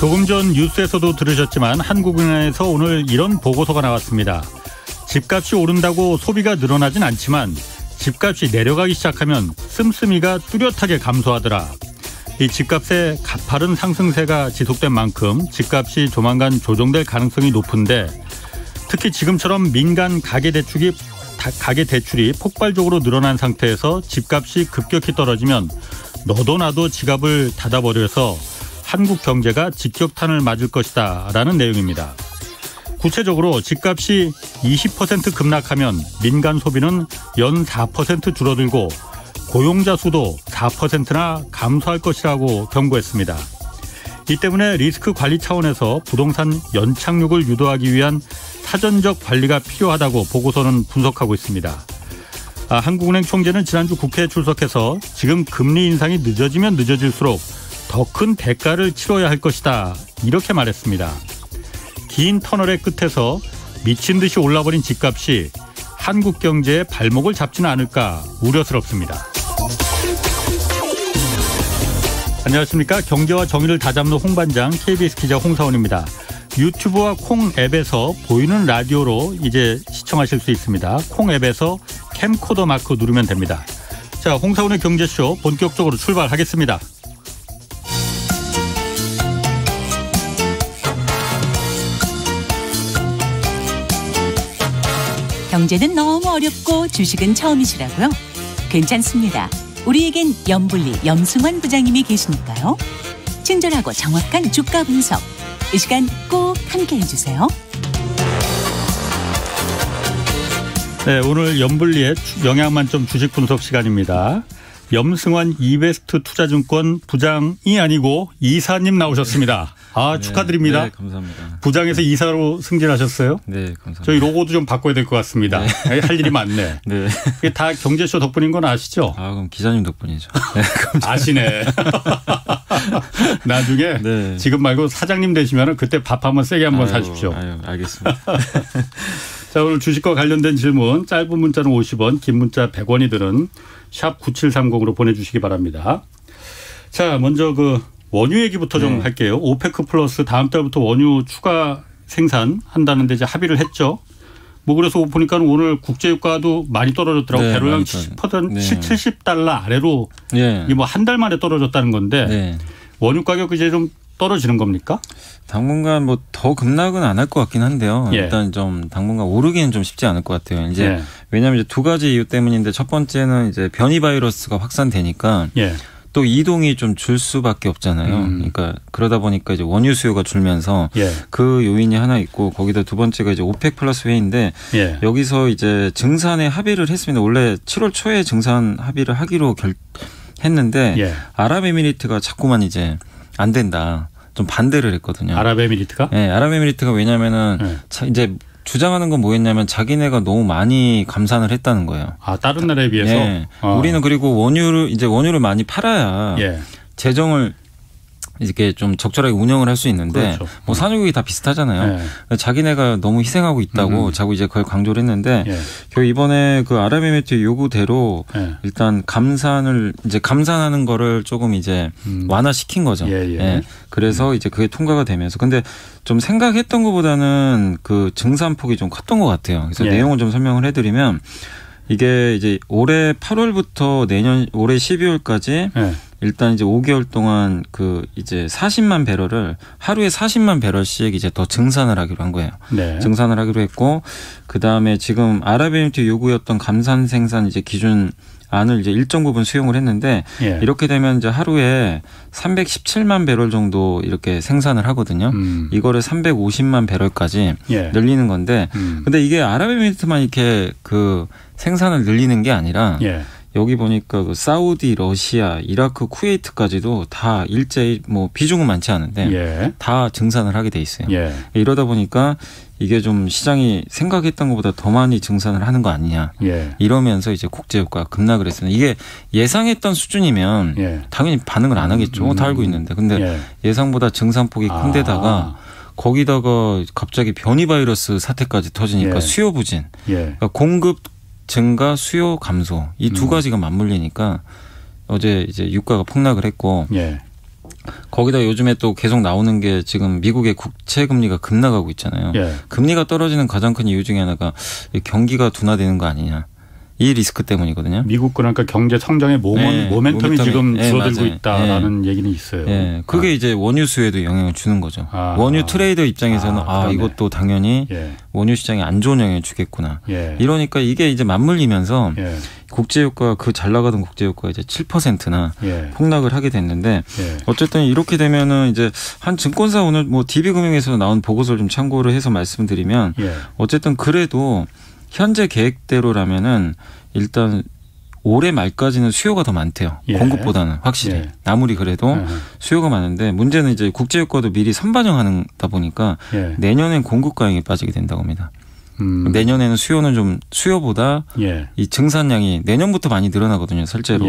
조금 전 뉴스에서도 들으셨지만 한국은행에서 오늘 이런 보고서가 나왔습니다. 집값이 오른다고 소비가 늘어나진 않지만 집값이 내려가기 시작하면 씀씀이가 뚜렷하게 감소하더라. 이 집값의 가파른 상승세가 지속된 만큼 집값이 조만간 조정될 가능성이 높은데 특히 지금처럼 민간 가계 대출이 폭발적으로 늘어난 상태에서 집값이 급격히 떨어지면 너도 나도 지갑을 닫아버려서 한국 경제가 직격탄을 맞을 것이다 라는 내용입니다. 구체적으로 집값이 20% 급락하면 민간 소비는 연 4% 줄어들고 고용자 수도 4%나 감소할 것이라고 경고했습니다. 이 때문에 리스크 관리 차원에서 부동산 연착륙을 유도하기 위한 사전적 관리가 필요하다고 보고서는 분석하고 있습니다. 한국은행 총재는 지난주 국회에 출석해서 지금 금리 인상이 늦어지면 늦어질수록 더 큰 대가를 치러야 할 것이다 이렇게 말했습니다. 긴 터널의 끝에서 미친 듯이 올라버린 집값이 한국 경제의 발목을 잡지는 않을까 우려스럽습니다. 안녕하십니까. 경제와 정의를 다잡는 홍반장 KBS 기자 홍사원입니다. 유튜브와 콩 앱에서 보이는 라디오로 이제 시청하실 수 있습니다. 콩 앱에서 캠코더 마크 누르면 됩니다. 자, 홍사원의 경제쇼 본격적으로 출발하겠습니다. 경제는 너무 어렵고 주식은 처음이시라고요? 괜찮습니다. 우리에겐 염불리 염승환 부장님이 계시니까요. 친절하고 정확한 주가 분석. 이 시간 꼭 함께 해주세요. 네, 오늘 염불리의 영양만점 주식 분석 시간입니다. 염승환 이베스트 투자증권 부장이 아니고 이사님 나오셨습니다. 네, 축하드립니다. 네, 감사합니다. 부장에서 이사로 승진하셨어요? 네, 감사합니다. 저희 로고도 좀 바꿔야 될 것 같습니다. 네. 할 일이 많네. 네. 이게 다 경제쇼 덕분인 건 아시죠? 그럼 기자님 덕분이죠. 네, 아시네. 나중에 네. 지금 말고 사장님 되시면 그때 밥 한번 세게 한번 사십시오. 알겠습니다. 자, 오늘 주식과 관련된 질문 짧은 문자는 50원, 긴 문자 100원이 드는 샵 9730으로 보내주시기 바랍니다. 자, 먼저 원유 얘기부터 좀 할게요. 오페크 플러스 다음 달부터 원유 추가 생산한다는데 이제 합의를 했죠. 그래서 보니까 오늘 국제유가도 많이 떨어졌더라고요. 네, 배럴당 70달러 아래로 이게 한 달 만에 떨어졌다는 건데 원유 가격 이제 좀 떨어지는 겁니까? 당분간 더 급락은 안 할 것 같긴 한데요. 일단 좀 당분간 오르기는 좀 쉽지 않을 것 같아요. 왜냐하면 이제 두 가지 이유 때문인데 첫 번째는 이제 변이 바이러스가 확산되니까 또 이동이 좀 줄 수밖에 없잖아요. 그러니까 그러다 보니까 이제 원유 수요가 줄면서 그 요인이 하나 있고 거기다 두 번째가 이제 오펙 플러스 회의인데 여기서 이제 증산에 합의를 했습니다. 원래 7월 초에 증산 합의를 하기로 했는데 아랍에미리트가 자꾸만 이제 안 된다. 좀 반대를 했거든요. 아랍에미리트가? 네, 아랍에미리트가 왜냐면은 이제 주장하는 건 뭐였냐면 자기네가 너무 많이 감산을 했다는 거예요. 다른 나라에 비해서? 네. 우리는 그리고 원유를 많이 팔아야 재정을 이렇게 좀 적절하게 운영을 할 수 있는데 산유국이 다 비슷하잖아요. 자기네가 너무 희생하고 있다고 자꾸 이제 그걸 강조를 했는데 결국 이번에 그 아랍에미리트 요구대로 일단 감산하는 거를 조금 이제 완화시킨 거죠. 그래서 이제 그게 통과가 되면서 근데 좀 생각했던 것보다는 그 증산폭이 좀 컸던 것 같아요. 그래서 내용을 좀 설명을 해드리면 이게 이제 올해 8월부터 내년 올해 12월까지 일단 이제 5개월 동안 이제 40만 배럴을 하루에 40만 배럴씩 이제 더 증산을 하기로 한 거예요. 증산을 하기로 했고 그다음에 지금 아랍에미리트 요구였던 감산 생산 이제 기준 안을 이제 일정 부분 수용을 했는데 이렇게 되면 이제 하루에 317만 배럴 정도 이렇게 생산을 하거든요. 이거를 350만 배럴까지 늘리는 건데 근데 이게 아랍에미리트만 이렇게 생산을 늘리는 게 아니라 여기 보니까 사우디, 러시아, 이라크, 쿠웨이트까지도 다 일제히 비중은 많지 않은데 다 증산을 하게 돼 있어요. 이러다 보니까 이게 좀 시장이 생각했던 것보다 더 많이 증산을 하는 거 아니냐. 이러면서 이제 국제유가가 급락을 했습니다. 이게 예상했던 수준이면 당연히 반응을 안 하겠죠. 다 알고 있는데. 근데 예상보다 증산폭이 큰 데다가 거기다가 갑자기 변이 바이러스 사태까지 터지니까 수요 부진. 그러니까 공급 증가, 수요 감소 이 두 가지가 맞물리니까 어제 이제 유가가 폭락을 했고 거기다 요즘에 또 계속 나오는 게 지금 미국의 국채 금리가 급락하고 있잖아요. 예. 금리가 떨어지는 가장 큰 이유 중에 하나가 경기가 둔화되는 거 아니냐. 이 리스크 때문이거든요. 미국 그러니까 경제 성장의 모멘텀이 지금 줄어들고 있다라는 얘기는 있어요. 그게 이제 원유 수요에도 영향을 주는 거죠. 원유 트레이더 입장에서는 이것도 당연히 원유 시장에 안 좋은 영향을 주겠구나. 이러니까 이게 이제 맞물리면서 국제유가 그 잘 나가던 국제유가가 이제 7%나 폭락을 하게 됐는데 어쨌든 이렇게 되면은 이제 한 증권사 오늘 뭐 DB금융에서 나온 보고서를 좀 참고를 해서 말씀드리면 어쨌든 그래도 현재 계획대로라면은 일단 올해 말까지는 수요가 더 많대요. 공급보다는 확실히. 아무리 그래도 수요가 많은데 문제는 이제 국제유가도 미리 선반영하다 보니까 내년엔 공급 과잉에 빠지게 된다고 합니다. 내년에는 수요는 좀 수요보다 이 증산량이 내년부터 많이 늘어나거든요. 실제로.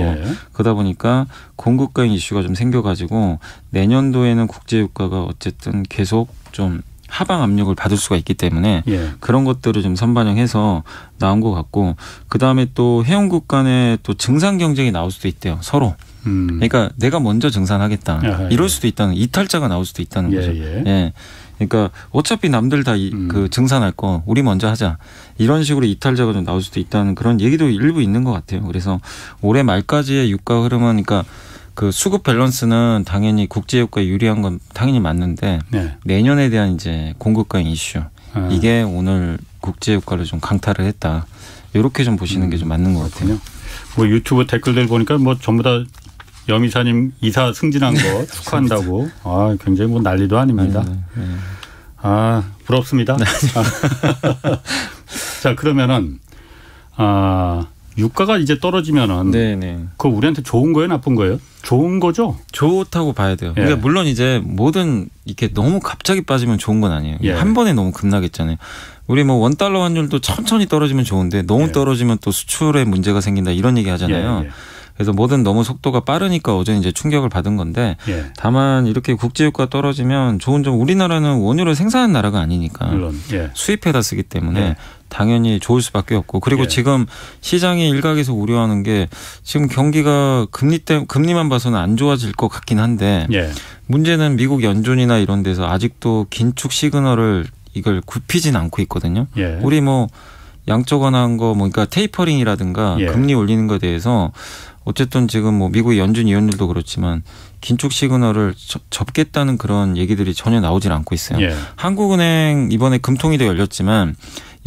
그러다 보니까 공급 과잉 이슈가 좀 생겨가지고 내년도에는 국제유가가 어쨌든 계속 좀 하방 압력을 받을 수가 있기 때문에 그런 것들을 좀 선반영해서 나온 것 같고 그다음에 또 회원국 간에 또 증산 경쟁이 나올 수도 있대요. 서로. 그러니까 내가 먼저 증산하겠다. 이럴 수도 있다는 이탈자가 나올 수도 있다는 거죠. 그러니까 어차피 남들 다 그 증산할 거 우리 먼저 하자. 이런 식으로 이탈자가 좀 나올 수도 있다는 그런 얘기도 일부 있는 것 같아요. 그래서 올해 말까지의 유가 흐름은 그러니까 그 수급 밸런스는 당연히 국제유가에 유리한 건 당연히 맞는데 내년에 대한 이제 공급 과잉 이슈 이게 오늘 국제유가를 좀 강타를 했다. 이렇게 좀 보시는 게 좀 맞는 것 같아요. 뭐 유튜브 댓글들 보니까 뭐 전부 다 염이사님 이사 승진한 거 축하한다고. 굉장히 뭐 난리도 아닙니다. 부럽습니다. 자 그러면은 유가가 이제 떨어지면은 그거 우리한테 좋은 거예요, 나쁜 거예요? 좋은 거죠? 좋다고 봐야 돼요. 그러니까 물론 이제 뭐든 이렇게 너무 갑자기 빠지면 좋은 건 아니에요. 한 번에 너무 급락했잖아요. 우리 뭐 원달러 환율도 천천히 떨어지면 좋은데 너무 떨어지면 또 수출에 문제가 생긴다 이런 얘기 하잖아요. 그래서 뭐든 너무 속도가 빠르니까 어제 이제 충격을 받은 건데 다만 이렇게 국제유가 떨어지면 좋은 점 우리나라는 원유를 생산하는 나라가 아니니까 물론, 수입해다 쓰기 때문에 당연히 좋을 수밖에 없고 그리고 지금 시장이 일각에서 우려하는 게 지금 경기가 금리만 봐서는 안 좋아질 것 같긴 한데 문제는 미국 연준이나 이런 데서 아직도 긴축 시그널을 이걸 굽히진 않고 있거든요. 우리 뭐 양적 완화한 거 뭐 그러니까 테이퍼링이라든가 금리 올리는 거에 대해서 어쨌든 지금 뭐 미국 연준 위원들도 그렇지만 긴축 시그널을 접겠다는 그런 얘기들이 전혀 나오질 않고 있어요. 한국은행 이번에 금통위도 열렸지만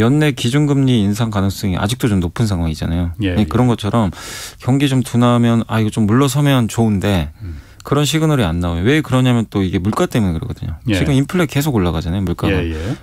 연내 기준금리 인상 가능성이 아직도 좀 높은 상황이잖아요. 그런 것처럼 경기 좀 둔화하면 이거 좀 물러서면 좋은데 그런 시그널이 안 나와요. 왜 그러냐면 또 이게 물가 때문에 그러거든요. 지금 인플레 계속 올라가잖아요. 물가가.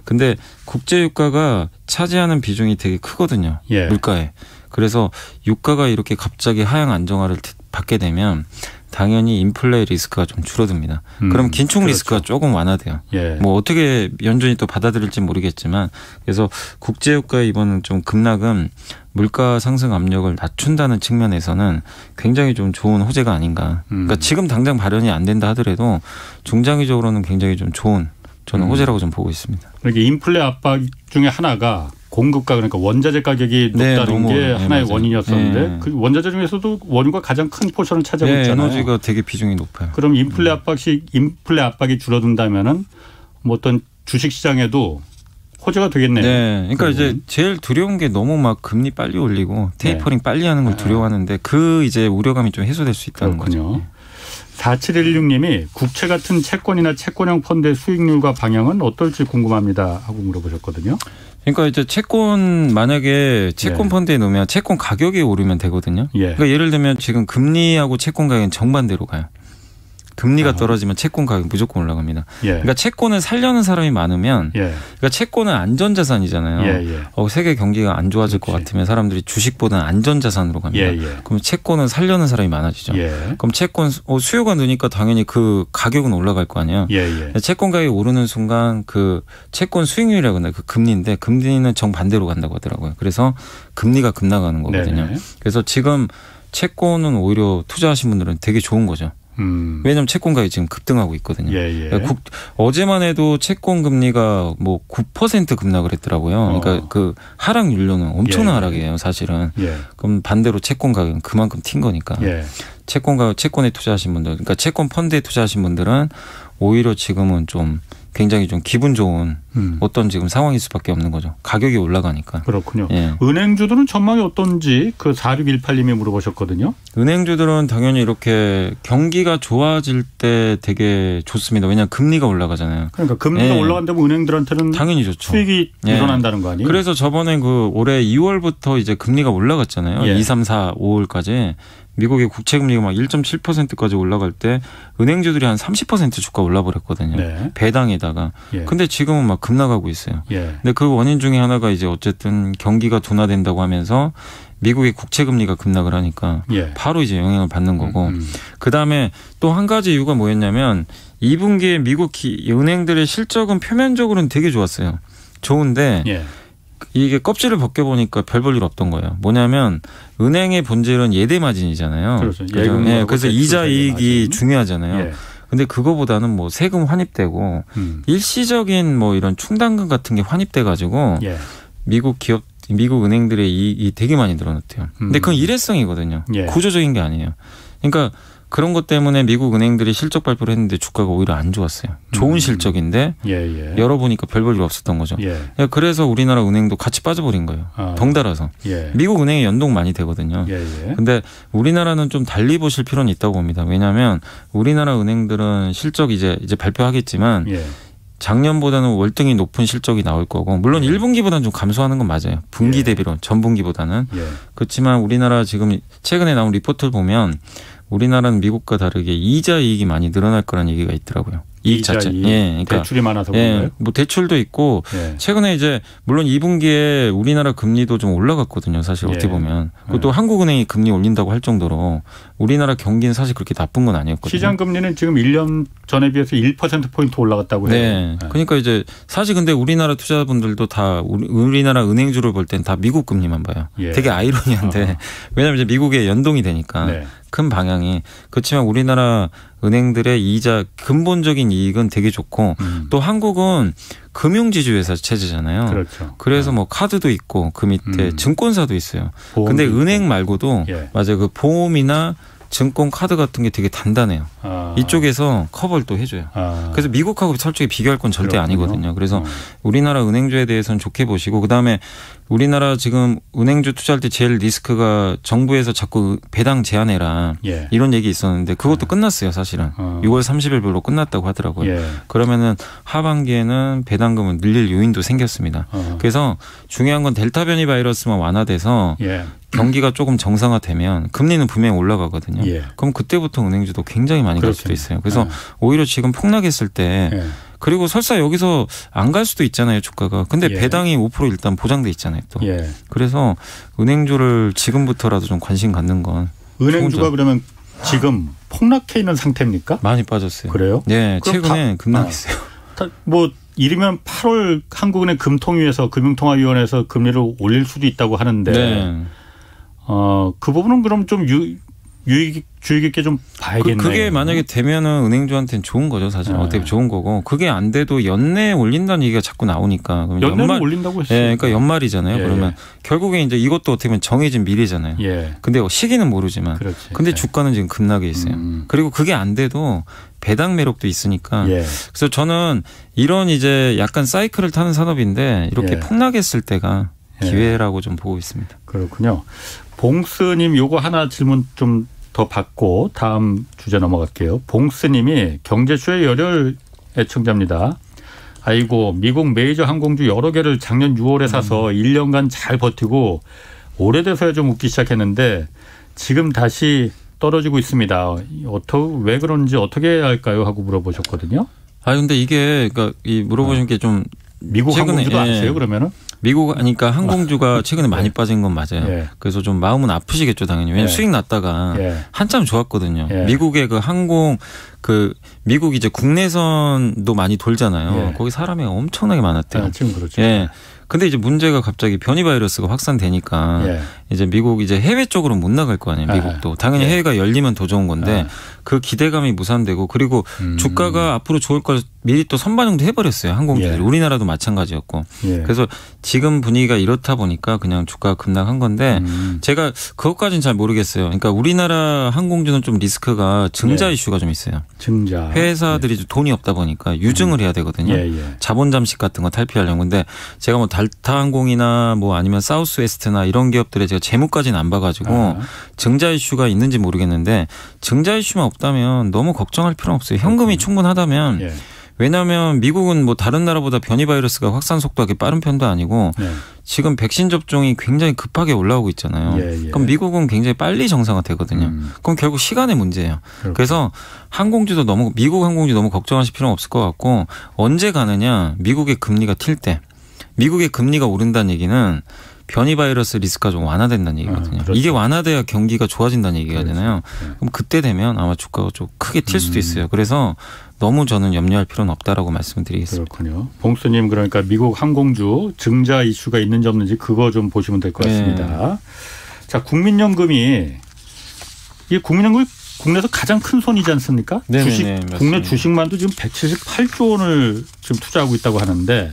근데 국제유가가 차지하는 비중이 되게 크거든요. 물가에. 그래서 유가가 이렇게 갑자기 하향 안정화를 받게 되면 당연히 인플레 리스크가 좀 줄어듭니다. 그럼 긴축 리스크가 조금 완화돼요. 뭐 어떻게 연준이 또 받아들일지 모르겠지만 그래서 국제유가의 이번 좀 급락은 물가 상승 압력을 낮춘다는 측면에서는 굉장히 좀 좋은 호재가 아닌가. 그러니까 지금 당장 발현이 안 된다 하더라도 중장기적으로는 굉장히 좀 좋은 저는 호재라고 좀 보고 있습니다. 그러니까 인플레 압박 중에 하나가 공급가 그러니까 원자재 가격이 높다는 게 하나의 원인이었었는데 그 원자재 중에서도 원유가 가장 큰 포션을 차지하고 있잖아요. 에너지가 되게 비중이 높아요. 그럼 인플레 압박이 줄어든다면은 뭐 어떤 주식 시장에도 호재가 되겠네요. 그러니까 이제 제일 두려운 게 너무 막 금리 빨리 올리고 테이퍼링 빨리 하는 걸 두려워하는데 그 이제 우려감이 좀 해소될 수 있다는 거죠. 4716님이 국채 같은 채권이나 채권형 펀드의 수익률과 방향은 어떨지 궁금합니다 하고 물어보셨거든요. 그러니까 이제 채권 만약에 채권 펀드에 넣으면 채권 가격이 오르면 되거든요. 그러니까 예를 들면 지금 금리하고 채권 가격은 정반대로 가요. 금리가 떨어지면 채권 가격이 무조건 올라갑니다. 그러니까 채권을 살려는 사람이 많으면 그러니까 채권은 안전자산이잖아요. 세계 경기가 안 좋아질 것 같으면 사람들이 주식보다는 안전자산으로 갑니다. 그럼 채권은 살려는 사람이 많아지죠. 그럼 채권 수요가 느니까 당연히 그 가격은 올라갈 거 아니에요. 채권 가격이 오르는 순간 그 채권 수익률이라고 하나요? 그 금리인데 금리는 정반대로 간다고 하더라고요. 그래서 금리가 급락하는 거거든요. 그래서 지금 채권은 오히려 투자하신 분들은 되게 좋은 거죠. 왜냐하면 채권 가격이 지금 급등하고 있거든요. 예. 그러니까 어제만 해도 채권 금리가 뭐 9% 급락을 했더라고요. 그러니까 그 하락 율로는 엄청난 하락이에요, 사실은. 그럼 반대로 채권 가격은 그만큼 튄 거니까. 채권에 투자하신 분들, 그러니까 채권 펀드에 투자하신 분들은 오히려 지금은 좀 굉장히 좀 기분 좋은 어떤 지금 상황일 수밖에 없는 거죠. 가격이 올라가니까. 그렇군요. 은행주들은 전망이 어떤지 그 4618님이 물어보셨거든요. 은행주들은 당연히 이렇게 경기가 좋아질 때 되게 좋습니다. 왜냐하면 금리가 올라가잖아요. 그러니까 금리가 올라간다면 은행들한테는 당연히 좋죠. 수익이 늘어난다는 거 아니에요? 그래서 저번에 그 올해 2월부터 이제 금리가 올라갔잖아요. 2, 3, 4, 5월까지. 미국의 국채 금리가 막 1.7%까지 올라갈 때 은행주들이 한 30% 주가 올라버렸거든요. 배당에다가. 근데 지금은 막 급락하고 있어요. 근데 그 원인 중에 하나가 이제 어쨌든 경기가 둔화된다고 하면서 미국의 국채 금리가 급락을 하니까 바로 이제 영향을 받는 거고. 그다음에 또 한 가지 이유가 뭐였냐면 2분기에 미국 은행들의 실적은 표면적으로는 되게 좋았어요. 좋은데 이게 껍질을 벗겨보니까 별 볼 일 없던 거예요. 뭐냐면 은행의 본질은 예대 마진이잖아요. 그렇죠. 그래서 이자 이익이 중요하잖아요. 근데 그거보다는 뭐 세금 환입되고 일시적인 뭐 이런 충당금 같은 게 환입돼 가지고 미국 은행들의 이익이 되게 많이 늘어났대요. 근데 그건 일회성이거든요. 구조적인 게 아니에요. 그러니까 그런 것 때문에 미국 은행들이 실적 발표를 했는데 주가가 오히려 안 좋았어요. 좋은 실적인데 열어보니까 별 볼 일 없었던 거죠. 그래서 우리나라 은행도 같이 빠져버린 거예요. 덩달아서. 미국 은행에 연동 많이 되거든요. 근데 우리나라는 좀 달리 보실 필요는 있다고 봅니다. 왜냐하면 우리나라 은행들은 실적 이제 발표하겠지만 작년보다는 월등히 높은 실적이 나올 거고 물론 1분기보다는 좀 감소하는 건 맞아요. 분기 대비로 전분기보다는. 그렇지만 우리나라 지금 최근에 나온 리포트를 보면 우리나라는 미국과 다르게 이자 이익이 많이 늘어날 거라는 얘기가 있더라고요. 이익 자체. 그러니까 대출이 많아서 그런가요? 뭐 대출도 있고 최근에 이제 물론 2분기에 우리나라 금리도 좀 올라갔거든요. 사실 어떻게 보면. 그것도 한국은행이 금리 올린다고 할 정도로 우리나라 경기는 사실 그렇게 나쁜 건 아니었거든요. 시장 금리는 지금 1년 전에 비해서 1%포인트 올라갔다고 해요. 그러니까 이제 사실 근데 우리나라 투자자분들도 다 우리나라 은행주를 볼 땐 다 미국 금리만 봐요. 되게 아이러니한데 왜냐하면 이제 미국에 연동이 되니까. 큰 방향이. 그렇지만 우리나라 은행들의 이자 근본적인 이익은 되게 좋고 또 한국은 금융지주 회사 체제잖아요. 그렇죠. 그래서 뭐 카드도 있고 그 밑에 증권사도 있어요. 근데 은행 말고도 맞아요. 그 보험이나 증권 카드 같은 게 되게 단단해요. 이쪽에서 커버를 또 해줘요. 그래서 미국하고 솔직히 비교할 건 절대 아니거든요. 그래서 우리나라 은행주에 대해서는 좋게 보시고 그다음에 우리나라 지금 은행주 투자할 때 제일 리스크가 정부에서 자꾸 배당 제한해라 이런 얘기 있었는데 그것도 끝났어요. 사실은 6월 30일별로 끝났다고 하더라고요. 그러면은 하반기에는 배당금을 늘릴 요인도 생겼습니다. 그래서 중요한 건 델타 변이 바이러스만 완화돼서 경기가 조금 정상화되면 금리는 분명히 올라가거든요. 그럼 그때부터 은행주도 굉장히 많이 갈 수도 있어요. 그래서 오히려 지금 폭락했을 때 그리고 설사 여기서 안 갈 수도 있잖아요. 주가가. 근데 배당이 5% 일단 보장돼 있잖아요. 또. 그래서 은행주를 지금부터라도 좀 관심 갖는 건. 은행주가 그러면 지금 폭락해 있는 상태입니까? 많이 빠졌어요. 그래요? 네. 최근에 급락했어요. 뭐 이르면 8월 한국은행 금통위에서 금융통화위원회에서 금리를 올릴 수도 있다고 하는데 그 부분은 그럼 좀 주의 깊게 좀 봐야겠네요. 그게 만약에 되면은 은행주한테는 좋은 거죠, 사실. 어떻게 좋은 거고. 그게 안 돼도 연내에 올린다는 얘기가 자꾸 나오니까. 연내에 올린다고 했어요. 그러니까 연말이잖아요. 그러면 결국에 이제 이것도 어떻게 보면 정해진 미래잖아요. 근데 시기는 모르지만. 근데 주가는 지금 급락해 있어요. 그리고 그게 안 돼도 배당 매력도 있으니까. 그래서 저는 이런 이제 약간 사이클을 타는 산업인데 이렇게 폭락했을 때가 기회라고 좀 보고 있습니다. 그렇군요. 봉스님 요거 하나 질문 좀 더 받고 다음 주제 넘어갈게요. 봉스님이 경제쇼의 열혈 애청자입니다. 아이고 미국 메이저 항공주 여러 개를 작년 6월에 사서 1년간 잘 버티고 오래돼서야 좀 웃기 시작했는데 지금 다시 떨어지고 있습니다. 왜 그런지 어떻게 해야 할까요? 하고 물어보셨거든요. 근데 이게 그러니까 이 물어보신 게 좀 미국 항공주도 아세요? 그러면은? 그러니까 항공주가 최근에 많이 빠진 건 맞아요. 그래서 좀 마음은 아프시겠죠, 당연히. 왜냐면 수익 났다가 한참 좋았거든요. 미국의 그 항공 미국 이제 국내선도 많이 돌잖아요. 거기 사람이 엄청나게 많았대요. 지금 그렇죠. 근데 이제 문제가 갑자기 변이 바이러스가 확산되니까 예. 이제 미국 이제 해외 쪽으로 못 나갈 거 아니에요. 미국도 당연히 해외가 열리면 더 좋은 건데 그 기대감이 무산되고 그리고 주가가 앞으로 좋을 걸 미리 또 선반영도 해버렸어요. 항공주들이. 우리나라도 마찬가지였고. 그래서 지금 분위기가 이렇다 보니까 그냥 주가가 급락한 건데 제가 그것까지는 잘 모르겠어요. 그러니까 우리나라 항공주는 좀 리스크가 증자 이슈가 좀 있어요. 증자. 회사들이 돈이 없다 보니까 유증을 해야 되거든요. 자본 잠식 같은 거 탈피하려고. 근데 제가 뭐 달타 항공이나 뭐 아니면 사우스웨스트나 이런 기업들의 제가 재무까지는 안 봐가지고 증자 이슈가 있는지 모르겠는데 증자 이슈만 없다면 너무 걱정할 필요는 없어요. 현금이 충분하다면. 왜냐하면 미국은 뭐 다른 나라보다 변이 바이러스가 확산 속도가 빠른 편도 아니고 지금 백신 접종이 굉장히 급하게 올라오고 있잖아요. 그럼 미국은 굉장히 빨리 정상화 되거든요. 그럼 결국 시간의 문제예요. 그래서 항공주도 너무 미국 항공주 너무 걱정하실 필요는 없을 것 같고 언제 가느냐 미국의 금리가 튈 때 미국의 금리가 오른다는 얘기는 변이 바이러스 리스크가 좀 완화된다는 얘기거든요. 그렇죠. 이게 완화돼야 경기가 좋아진다는 얘기가 되잖아요. 그럼 그때 되면 아마 주가가 좀 크게 튈 수도 있어요. 그래서 너무 저는 염려할 필요는 없다라고 말씀드리겠습니다. 그렇군요. 봉수님 그러니까 미국 항공주 증자 이슈가 있는지 없는지 그거 좀 보시면 될 것 같습니다. 자, 국민연금이 이 국민연금이 국내에서 가장 큰 손이지 않습니까? 주식 국내 주식만도 지금 178조 원을 지금 투자하고 있다고 하는데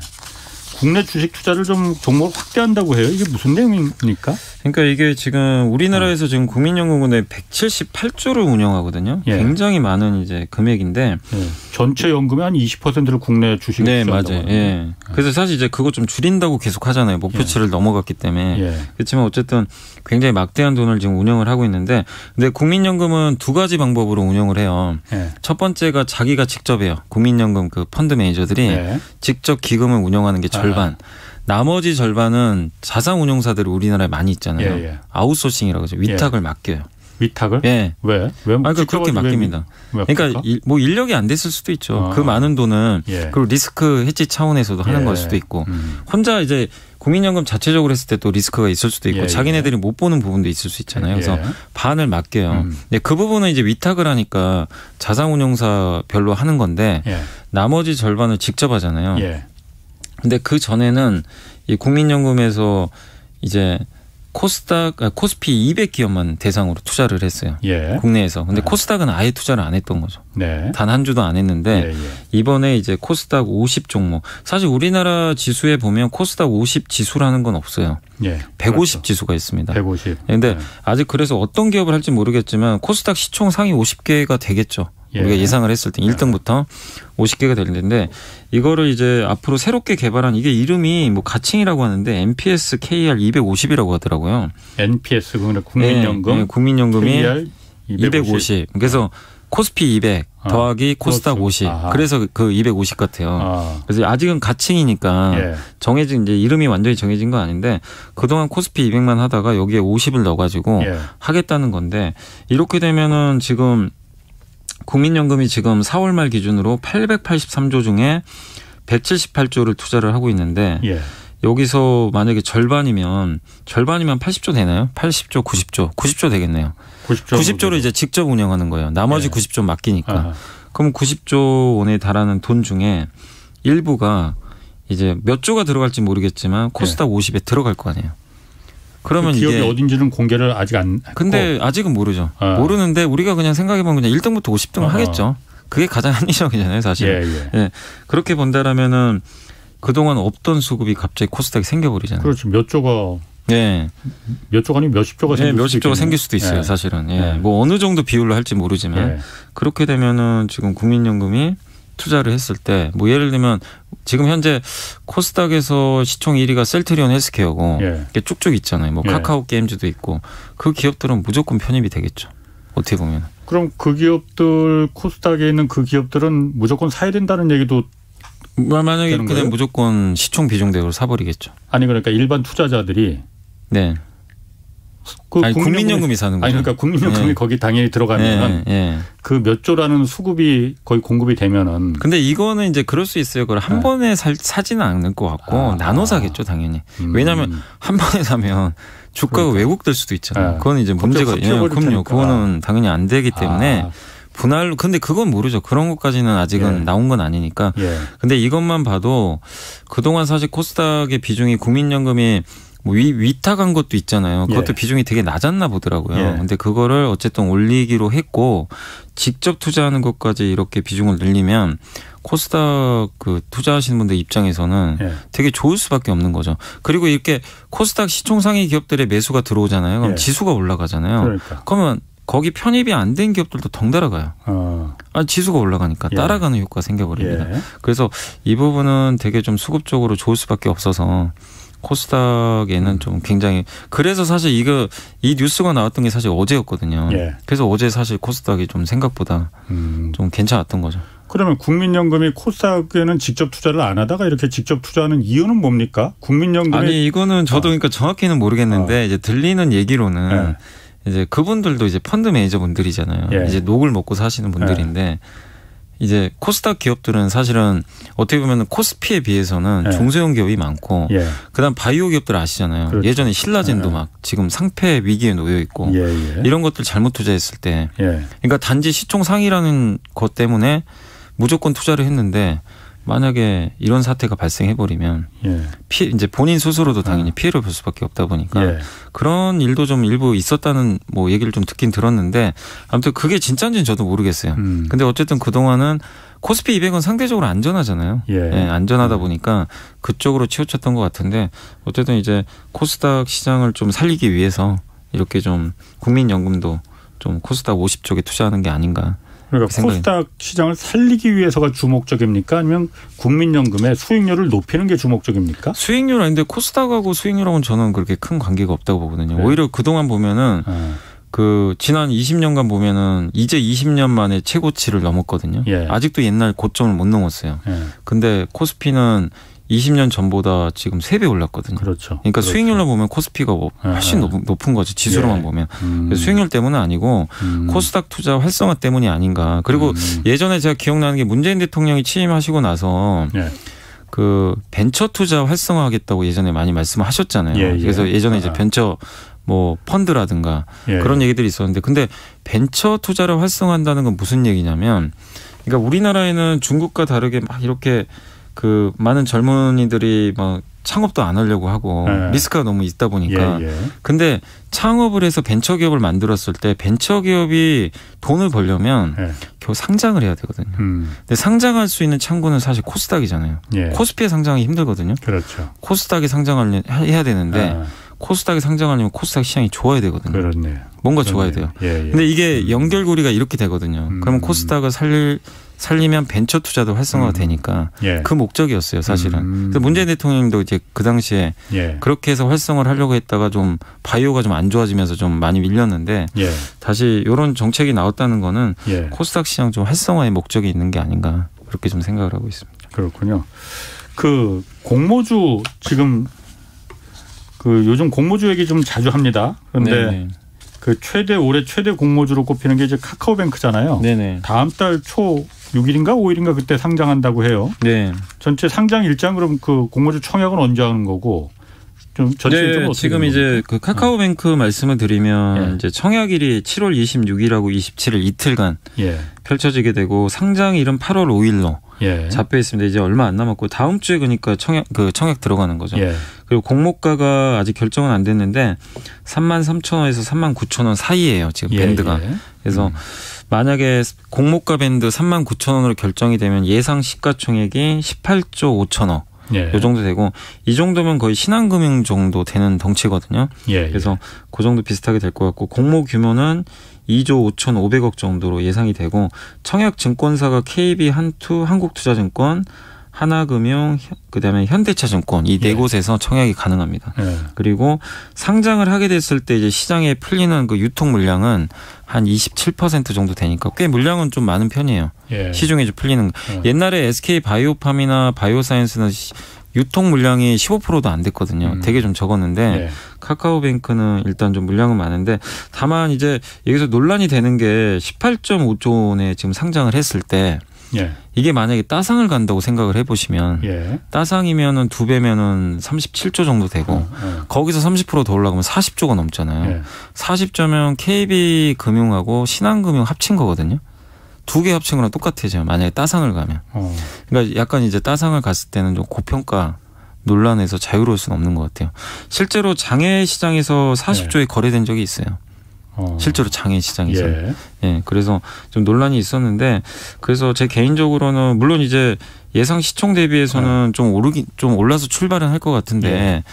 국내 주식 투자를 좀 종목을 확대한다고 해요. 이게 무슨 내용입니까? 그러니까 이게 지금 우리나라에서 지금 국민연금원에 178조를 운영하거든요. 굉장히 많은 이제 금액인데 전체 연금의 한 20%를 국내 주식에 투자한다고 맞아요. 그래서 사실 이제 그거 좀 줄인다고 계속 하잖아요. 목표치를 넘어갔기 때문에. 그렇지만 어쨌든 굉장히 막대한 돈을 지금 운영을 하고 있는데 근데 국민연금은 두 가지 방법으로 운영을 해요. 첫 번째가 자기가 직접 해요. 국민연금 그 펀드 매니저들이 직접 기금을 운영하는 게 절반. 나머지 절반은 자산운용사들이 우리나라에 많이 있잖아요. 아웃소싱이라고 하죠. 위탁을 맡겨요. 위탁을? 왜? 그러니까 그렇게 맡깁니다. 그러니까 뭐 인력이 안 됐을 수도 있죠. 그 많은 돈은 그리고 리스크 해지 차원에서도 하는 걸 수도 있고 혼자 이제 국민연금 자체적으로 했을 때 또 리스크가 있을 수도 있고 자기네들이 못 보는 부분도 있을 수 있잖아요. 그래서 반을 맡겨요. 그 부분은 이제 위탁을 하니까 자산운용사별로 하는 건데 나머지 절반을 직접 하잖아요. 근데 그 전에는 이 국민연금에서 이제 코스피 200 기업만 대상으로 투자를 했어요. 국내에서. 근데 코스닥은 아예 투자를 안 했던 거죠. 단 한 주도 안 했는데 이번에 이제 코스닥 50 종목. 사실 우리나라 지수에 보면 코스닥 50 지수라는 건 없어요. 150 지수가 있습니다. 150. 근데 아직 그래서 어떤 기업을 할지 모르겠지만 코스닥 시총 상위 50개가 되겠죠. 우리가 예상을 했을 때 1등부터 50개가 될 텐데 이거를 이제 앞으로 새롭게 개발한 이게 이름이 뭐 가칭이라고 하는데 NPS KR 250이라고 하더라고요. NPS 국민연금. 국민연금이 KR 250. 그래서 코스피 200 더하기 코스닥 50. 그래서 그 250 같아요. 그래서 아직은 가칭이니까 정해진 이제 이름이 완전히 정해진 건 아닌데 그동안 코스피 200만 하다가 여기에 50을 넣어가지고 하겠다는 건데 이렇게 되면은 지금 국민연금이 지금 4월 말 기준으로 883조 중에 178조를 투자를 하고 있는데 여기서 만약에 절반이면 80조 되나요? 80조, 90조 되겠네요. 90조를 이제 직접 운영하는 거예요. 나머지 90조 맡기니까. 그럼 90조 원에 달하는 돈 중에 일부가 이제 몇 조가 들어갈지 모르겠지만 코스닥 50에 들어갈 거 아니에요. 그러면 그 기업이 이게 어딘지는 공개를 아직 안 했고. 근데 아직은 모르죠. 모르는데 우리가 그냥 생각해보면 그냥 1등부터 50등을 하겠죠. 그게 가장 합리적이잖아요, 사실. 그렇게 본다라면은 그동안 없던 수급이 갑자기 코스닥이 생겨버리잖아요. 그렇죠. 몇 조가. 몇 조가 아니면 몇십 조가 생길 수도 있어요, 사실은. 뭐 어느 정도 비율로 할지 모르지만 그렇게 되면은 지금 국민연금이 투자를 했을 때 뭐 예를 들면 지금 현재 코스닥에서 시총 1위가 셀트리온 헬스케어고 이게 쭉쭉 있잖아요. 뭐 카카오 게임즈도 있고 그 기업들은 무조건 편입이 되겠죠. 어떻게 보면. 그럼 그 기업들 코스닥에 있는 그 기업들은 무조건 사야 된다는 얘기도 만약에 이렇게 되면 무조건 시총 비중대로 사버리겠죠. 아니 그러니까 일반 투자자들이 아니, 국민연금이 사는 거죠. 아니 그러니까 국민연금이 거기 당연히 들어가면 그 몇 조라는 수급이 거의 공급이 되면은. 근데 이거는 이제 그럴 수 있어요. 그걸 한 번에 사지는 않을 것 같고 나눠 사겠죠, 당연히. 왜냐하면 한 번에 사면 주가가 왜곡될 수도 있잖아요. 그건 이제 문제가. 그럼요. 그거는 당연히 안 되기 때문에 분할 근데 그건 모르죠. 그런 것까지는 아직은 예. 나온 건 아니니까. 예. 근데 이것만 봐도 그동안 사실 코스닥의 비중이 국민연금이 뭐 위탁한 것도 있잖아요. 그것도 예. 비중이 되게 낮았나 보더라고요. 예. 근데 그거를 어쨌든 올리기로 했고 직접 투자하는 것까지 이렇게 비중을 늘리면 코스닥 그 투자하시는 분들 입장에서는 예. 되게 좋을 수밖에 없는 거죠. 그리고 이렇게 코스닥 시총 상위 기업들의 매수가 들어오잖아요. 그럼 예. 지수가 올라가잖아요. 그러니까. 그러면 거기 편입이 안 된 기업들도 덩달아가요. 지수가 올라가니까 예. 따라가는 효과가 생겨버립니다. 예. 그래서 이 부분은 되게 좀 수급적으로 좋을 수밖에 없어서 코스닥에는 좀 굉장히 그래서 사실 이 뉴스가 나왔던 게 사실 어제였거든요. 예. 그래서 어제 사실 코스닥이 좀 생각보다 좀 괜찮았던 거죠. 그러면 국민연금이 코스닥에는 직접 투자를 안 하다가 이렇게 직접 투자하는 이유는 뭡니까? 국민연금이 아니 이거는 저도 그러니까 정확히는 모르겠는데 이제 들리는 얘기로는 이제 그분들도 이제 펀드 매니저분들이잖아요. 예. 이제 녹을 먹고 사시는 분들인데 이제 코스닥 기업들은 사실은 어떻게 보면 코스피에 비해서는 중소형 기업이 많고 그다음 바이오 기업들 아시잖아요. 그렇죠. 예전에 신라젠도 막 지금 상폐 위기에 놓여 있고 이런 것들 잘못 투자했을 때 그러니까 단지 시총 상위라는 것 때문에 무조건 투자를 했는데 만약에 이런 사태가 발생해버리면 이제 본인 스스로도 당연히 피해를 볼 수밖에 없다 보니까 그런 일도 좀 일부 있었다는 뭐 얘기를 좀 듣긴 들었는데 아무튼 그게 진짜인지는 저도 모르겠어요. 근데 어쨌든 그동안은 코스피 200은 상대적으로 안전하잖아요. 안전하다 보니까 그쪽으로 치우쳤던 것 같은데 어쨌든 이제 코스닥 시장을 좀 살리기 위해서 이렇게 좀 국민연금도 좀 코스닥 50쪽에 투자하는 게 아닌가. 그러니까 코스닥 시장을 살리기 위해서가 주목적입니까? 아니면 국민연금의 수익률을 높이는 게 주목적입니까? 수익률 아닌데 코스닥하고 수익률하고는 저는 그렇게 큰 관계가 없다고 보거든요. 오히려 그동안 보면은 그 지난 20년간 보면은 이제 20년 만에 최고치를 넘었거든요. 아직도 옛날 고점을 못 넘었어요. 근데 코스피는 20년 전보다 지금 3배 올랐거든요. 그렇죠. 그러니까 수익률로 보면 코스피가 훨씬 높은 거죠. 지수로만 보면. 수익률 때문은 아니고 코스닥 투자 활성화 때문이 아닌가. 그리고 예전에 제가 기억나는 게 문재인 대통령이 취임하시고 나서 그 벤처 투자 활성화하겠다고 예전에 많이 말씀을 하셨잖아요. 그래서 예전에 이제 벤처 뭐 펀드라든가 그런 얘기들이 있었는데 근데 벤처 투자를 활성화한다는 건 무슨 얘기냐면 그러니까 우리나라에는 중국과 다르게 막 이렇게 그 많은 젊은이들이 막 창업도 안 하려고 하고 리스크가 너무 있다 보니까 근데 창업을 해서 벤처기업을 만들었을 때 벤처기업이 돈을 벌려면 겨우 상장을 해야 되거든요. 근데 상장할 수 있는 창구는 사실 코스닥이잖아요. 코스피에 상장하기 힘들거든요. 그렇죠. 코스닥에 상장을 해야 되는데 코스닥에 상장하려면 코스닥 시장이 좋아야 되거든요. 그렇네요. 뭔가 좋아야 돼요. 근데 이게 연결고리가 이렇게 되거든요. 그러면 코스닥을 살리면 벤처 투자도 활성화가 되니까 그 목적이었어요, 사실은. 그래서 문재인 대통령도 이제 그 당시에 그렇게 해서 활성화를 하려고 했다가 좀 바이오가 좀 안 좋아지면서 좀 많이 밀렸는데 다시 이런 정책이 나왔다는 거는 코스닥 시장 좀 활성화의 목적이 있는 게 아닌가 그렇게 좀 생각을 하고 있습니다. 그렇군요. 그 공모주 지금 그 요즘 공모주 얘기 좀 자주 합니다. 그런데 그 올해 최대 공모주로 꼽히는 게 이제 카카오뱅크잖아요. 다음 달 초 6일인가 5일인가 그때 상장한다고 해요. 전체 상장 일정 그럼 그 공모주 청약은 언제 하는 거고 좀 전체 일정은 어떻게 지금 이제 그 카카오뱅크 말씀을 드리면 이제 청약일이 7월 26일하고 27일 이틀간 펼쳐지게 되고 상장일은 8월 5일로 잡혀 있습니다. 이제 얼마 안 남았고 다음 주에 그러니까 청약 들어가는 거죠. 그리고 공모가가 아직 결정은 안 됐는데 33,000원에서 39,000원 사이예요. 지금 밴드가. 그래서 만약에 공모가 밴드 39,000원으로 결정이 되면 예상 시가총액이 18조 5천억. 이 정도 되고 이 정도면 거의 신한금융 정도 되는 덩치거든요. 그래서 그 정도 비슷하게 될 것 같고 공모 규모는 2조 5,500억 정도로 예상이 되고 청약 증권사가 KB, 한투, 한국투자증권, 하나금융, 그다음에 현대차증권 이 네 곳에서 청약이 가능합니다. 그리고 상장을 하게 됐을 때 이제 시장에 풀리는 그 유통 물량은 한 27% 정도 되니까 꽤 물량은 좀 많은 편이에요. 시중에 좀 풀리는. 옛날에 SK 바이오팜이나 바이오사이언스는 유통 물량이 15%도 안 됐거든요. 되게 좀 적었는데 카카오뱅크는 일단 좀 물량은 많은데 다만 이제 여기서 논란이 되는 게 18.5조 원에 지금 상장을 했을 때 이게 만약에 따상을 간다고 생각을 해보시면 따상이면은 2배면은 37조 정도 되고 거기서 30% 더 올라가면 40조가 넘잖아요. 40조면 KB금융하고 신한금융 합친 거거든요. 두 개 합친 거랑 똑같아져요. 만약에 따상을 가면. 그러니까 약간 이제 따상을 갔을 때는 좀 고평가 논란에서 자유로울 수는 없는 것 같아요. 실제로 장외 시장에서 40조에 거래된 적이 있어요. 실제로 장외 시장에서. 예, 그래서 좀 논란이 있었는데, 그래서 제 개인적으로는 물론 이제 예상 시총 대비해서는 좀 올라서 출발은 할 것 같은데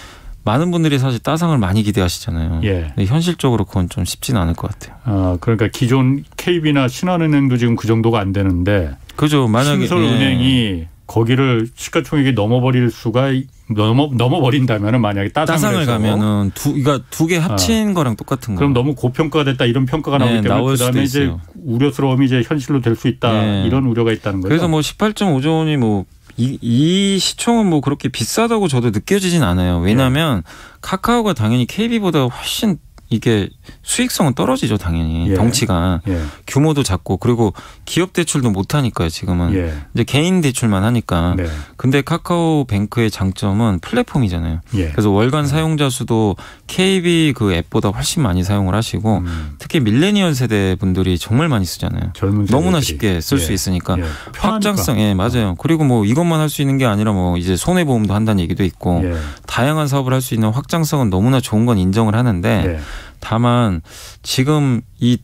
많은 분들이 사실 따상을 많이 기대하시잖아요. 근데 현실적으로 그건 좀 쉽지는 않을 것 같아요. 그러니까 기존 KB나 신한은행도 지금 그 정도가 안 되는데, 그죠. 만약에 신설은행이 거기를 시가총액이 넘어버릴 수가 넘어버린다면은 만약에 따상을 가면은 그러니까 두 개 합친 거랑 똑같은 거. 그럼 너무 고평가가 됐다 이런 평가가 나오기 때문에 그다음에 이제 우려스러움이 이제 현실로 될 수 있다 이런 우려가 있다는 거죠. 그래서 뭐 18.5조 원이 뭐 이 시총은 뭐 그렇게 비싸다고 저도 느껴지진 않아요. 왜냐하면 카카오가 당연히 KB보다 훨씬 이게 수익성은 떨어지죠, 당연히. 덩치가. 규모도 작고, 그리고 기업 대출도 못 하니까요, 지금은. 이제 개인 대출만 하니까. 근데 카카오뱅크의 장점은 플랫폼이잖아요. 그래서 월간 사용자 수도 KB 그 앱보다 훨씬 많이 사용을 하시고, 특히 밀레니얼 세대 분들이 정말 많이 쓰잖아요. 너무나 쉽게 쓸 수 있으니까. 확장성, 맞아요. 그리고 뭐 이것만 할 수 있는 게 아니라 뭐 이제 손해보험도 한다는 얘기도 있고, 다양한 사업을 할 수 있는 확장성은 너무나 좋은 건 인정을 하는데, 다만 지금 이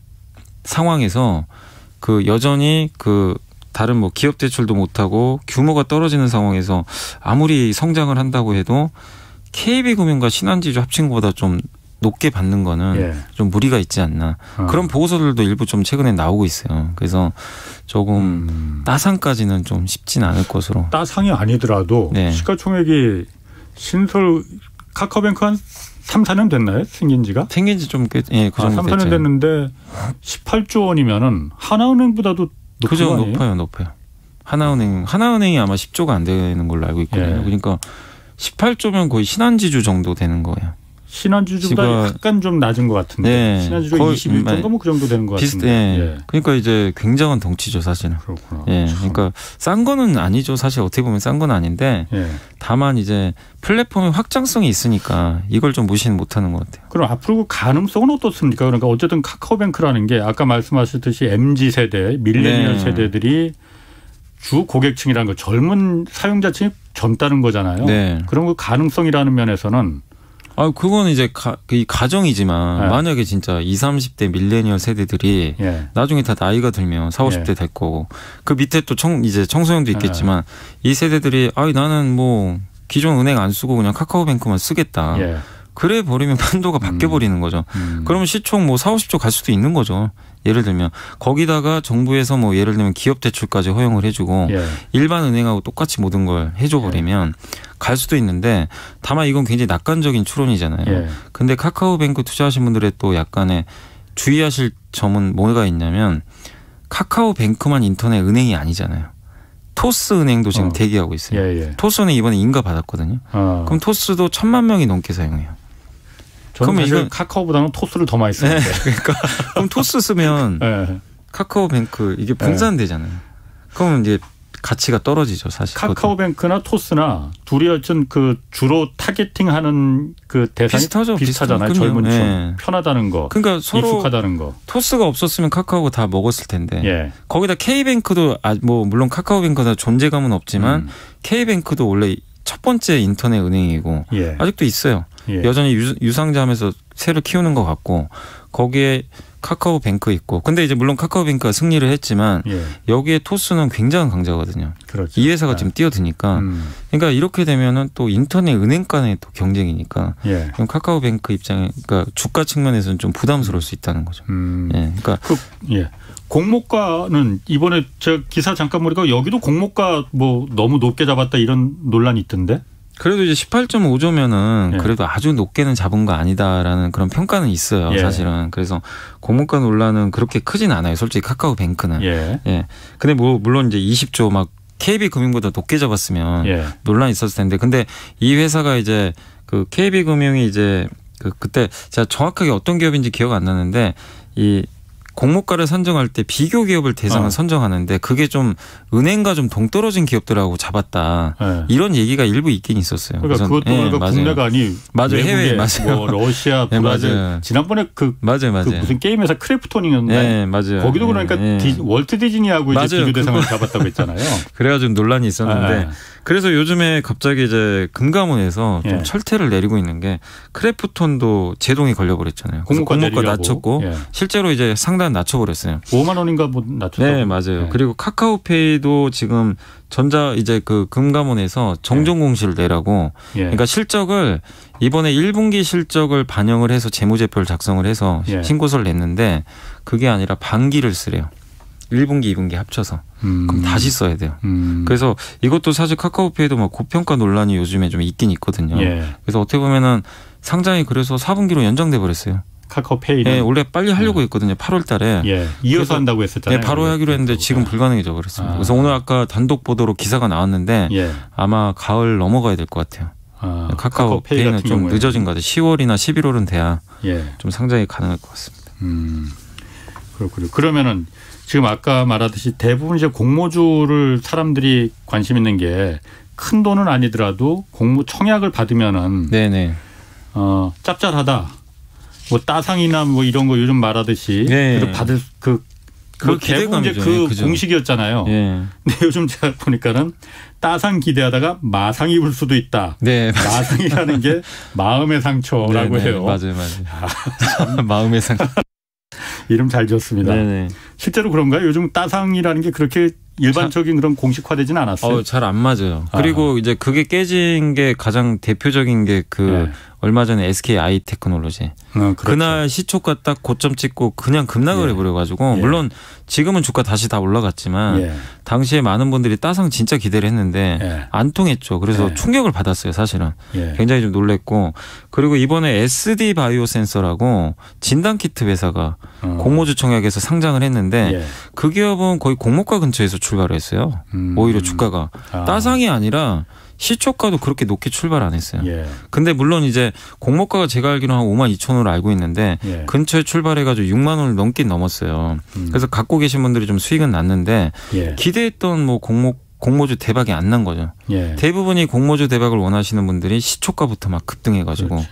상황에서 그 여전히 그 다른 뭐 기업 대출도 못하고 규모가 떨어지는 상황에서 아무리 성장을 한다고 해도 KB금융과 신한지주 합친 것보다 좀 높게 받는 거는 좀 무리가 있지 않나. 그런 보고서들도 일부 좀 최근에 나오고 있어요. 그래서 조금 따상까지는 좀 쉽진 않을 것으로. 따상이 아니더라도 시가총액이 신설 카카오뱅크 한 3, 4년 됐나요? 생긴 지가? 생긴 지 좀 꽤, 그 정도 3, 4년 됐는데 18조 원이면은 하나은행보다도 그죠, 높아요. 하나은행이 아마 10조가 안 되는 걸로 알고 있거든요. 그러니까 18조면 거의 신한지주 정도 되는 거예요. 신한지주보다 약간 좀 낮은 것 같은데. 신한지주 21조인가 뭐 그 정도 되는 것 같은데. 그러니까 이제 굉장한 덩치죠, 사실은. 그렇구나. 그러니까 싼 거는 아니죠. 사실 어떻게 보면 싼 건 아닌데 다만 이제 플랫폼의 확장성이 있으니까 이걸 좀 무시는 못하는 것 같아요. 그럼 앞으로 그 가능성은 어떻습니까? 그러니까 어쨌든 카카오뱅크라는 게 아까 말씀하셨듯이 MZ 세대, 밀레니얼 세대들이 주 고객층이라는 거, 젊은 사용자층이 젊다는 거잖아요. 그런 그 가능성이라는 면에서는 그건 이제 가정이지만 만약에 진짜 20, 30대 밀레니얼 세대들이 나중에 다 나이가 들면 40, 50대 될 거고 그 밑에 또 이제 청소년도 있겠지만 이 세대들이 나는 뭐 기존 은행 안 쓰고 그냥 카카오뱅크만 쓰겠다. 그래 버리면 판도가 바뀌어 버리는 거죠. 그러면 시총 뭐 4, 50조 갈 수도 있는 거죠. 예를 들면 거기다가 정부에서 뭐 예를 들면 기업 대출까지 허용을 해주고 일반 은행하고 똑같이 모든 걸 해줘 버리면 갈 수도 있는데 다만 이건 굉장히 낙관적인 추론이잖아요. 근데 카카오뱅크 투자하신 분들의 또 약간의 주의하실 점은 뭐가 있냐면 카카오뱅크만 인터넷 은행이 아니잖아요. 토스은행도 지금 대기하고 있어요. 토스은행 이번에 인가 받았거든요. 그럼 토스도 1000만 명이 넘게 사용해요. 그럼 이건 카카오보다는 토스를 더 많이 쓰는데. 그러니까 그럼 토스 쓰면 카카오뱅크 이게 분산되잖아요. 그러면 이제 가치가 떨어지죠, 사실. 카카오뱅크나 토스나 둘이 어쩐 그 주로 타겟팅하는 그 대상이 비슷하잖아요. 젊은 층, 편하다는 거, 그러니까 서로 익숙하다는 거. 토스가 없었으면 카카오가 다 먹었을 텐데. 거기다 K뱅크도 뭐 물론 카카오뱅크보다 존재감은 없지만 K뱅크도 원래 첫 번째 인터넷 은행이고 아직도 있어요. 여전히 유상자하면서 새를 키우는 것 같고 거기에 카카오뱅크 있고 근데 이제 물론 카카오뱅크가 승리를 했지만 여기에 토스는 굉장한 강자거든요. 그렇죠. 이 회사가 지금 뛰어드니까 그러니까 이렇게 되면은 또 인터넷 은행 간의 또 경쟁이니까 그럼 카카오뱅크 입장에 그러니까 주가 측면에서는 좀 부담스러울 수 있다는 거죠. 그러니까 공모가는 이번에 제가 기사 잠깐 보니까 여기도 공모가 뭐 너무 높게 잡았다 이런 논란이 있던데. 그래도 이제 18.5조면은 그래도 아주 높게는 잡은 거 아니다라는 그런 평가는 있어요, 사실은. 그래서 공모가 논란은 그렇게 크진 않아요, 솔직히 카카오뱅크는. 근데 뭐 물론 이제 20조 막 KB금융보다 높게 잡았으면 논란이 있었을 텐데, 근데 이 회사가 이제 그 KB금융이 이제 그때 제가 정확하게 어떤 기업인지 기억 안 나는데 이 공모가를 선정할 때 비교 기업을 대상을 선정하는데 그게 좀 은행과 좀 동떨어진 기업들하고 잡았다. 네. 이런 얘기가 일부 있긴 있었어요. 그러니까 그것도 그러니까 국내가 아니 맞아요. 해외 맞아요. 뭐 러시아, 브라질 네, 지난번에 맞아요. 그 무슨 게임 회사 크래프톤이었는데 네, 맞아요. 거기도 그러니까 월트 디즈니하고 이제 맞아요. 비교 대상을 잡았다고 했잖아요. 그래가지고 논란이 있었는데 그래서 요즘에 갑자기 이제 금감원에서 좀 철퇴를 내리고 있는 게 크래프톤도 제동이 걸려버렸잖아요. 공모가 낮췄고 실제로 이제 상단 낮춰버렸어요. 5만 원인가 뭐 낮췄다고. 네, 맞아요. 그리고 카카오페이도 지금 전자 이제 그 금감원에서 정정 공시를 내라고. 그러니까 실적을 이번에 1분기 실적을 반영을 해서 재무제표를 작성을 해서 신고서를 냈는데 그게 아니라 반기를 쓰래요. 1분기, 2분기 합쳐서. 그럼 다시 써야 돼요. 그래서 이것도 사실 카카오페이도 막 고평가 논란이 요즘에 좀 있긴 있거든요. 그래서 어떻게 보면은 상장이 그래서 4분기로 연장돼 버렸어요. 카카오페이는. 네, 원래 빨리 하려고 했거든요. 8월 달에. 이어서 한다고 했었잖아요. 네, 바로 하기로 했는데 지금 불가능해져 버렸습니다. 그래서 오늘 아까 단독 보도로 기사가 나왔는데 아마 가을 넘어가야 될 것 같아요. 카카오페이는 좀 경우에는. 늦어진 것 같아요. 10월이나 11월은 돼야 좀 상장이 가능할 것 같습니다. 그렇군요. 그러면은 지금 아까 말하듯이 대부분 이제 공모주를 사람들이 관심 있는 게 큰 돈은 아니더라도 공모 청약을 받으면은 짭짤하다. 뭐 따상이나 뭐 이런 거 요즘 말하듯이 받을 그 대부분 이제 그 공식이었잖아요. 근데 요즘 제가 보니까는 따상 기대하다가 마상 입을 수도 있다. 마상이라는 게 마음의 상처라고 해요. 맞아요. 마음의 상처. 이름 잘 지었습니다. 실제로 그런가요? 요즘 따상이라는 게 그렇게 일반적인 그런 공식화되지는 않았어요. 잘 안 맞아요. 그리고 이제 그게 깨진 게 가장 대표적인 게 얼마 전에 SK 아이테크놀로지. 그날 시초가 딱 고점 찍고 그냥 급락을 해버려가지고 물론 지금은 주가 다시 다 올라갔지만 당시에 많은 분들이 따상 진짜 기대를 했는데 안 통했죠. 그래서 충격을 받았어요. 사실은. 굉장히 좀 놀랬고 그리고 이번에 SD 바이오센서라고 진단키트 회사가 공모주 청약에서 상장을 했는데 그 기업은 거의 공모가 근처에서 출발을 했어요. 오히려 주가가. 따상이 아니라 시초가도 그렇게 높게 출발 안 했어요. 근데 물론 이제 공모가가 제가 알기로는 한 5만 2천 원으로 알고 있는데 근처에 출발해가지고 6만 원을 넘긴 넘었어요. 그래서 갖고 계신 분들이 좀 수익은 났는데 기대했던 뭐 공모주 대박이 안 난 거죠. 대부분이 공모주 대박을 원하시는 분들이 시초가부터 막 급등해가지고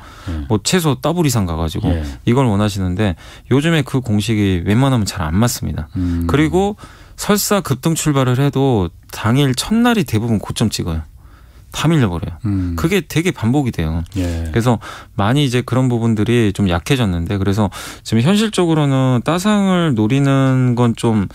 뭐 최소 더블 이상 가가지고 이걸 원하시는데 요즘에 그 공식이 웬만하면 잘 안 맞습니다. 그리고 설사 급등 출발을 해도 당일 첫날이 대부분 고점 찍어요. 다 밀려버려요. 그게 되게 반복이 돼요. 그래서 많이 이제 그런 부분들이 좀 약해졌는데 그래서 지금 현실적으로는 따상을 노리는 건 좀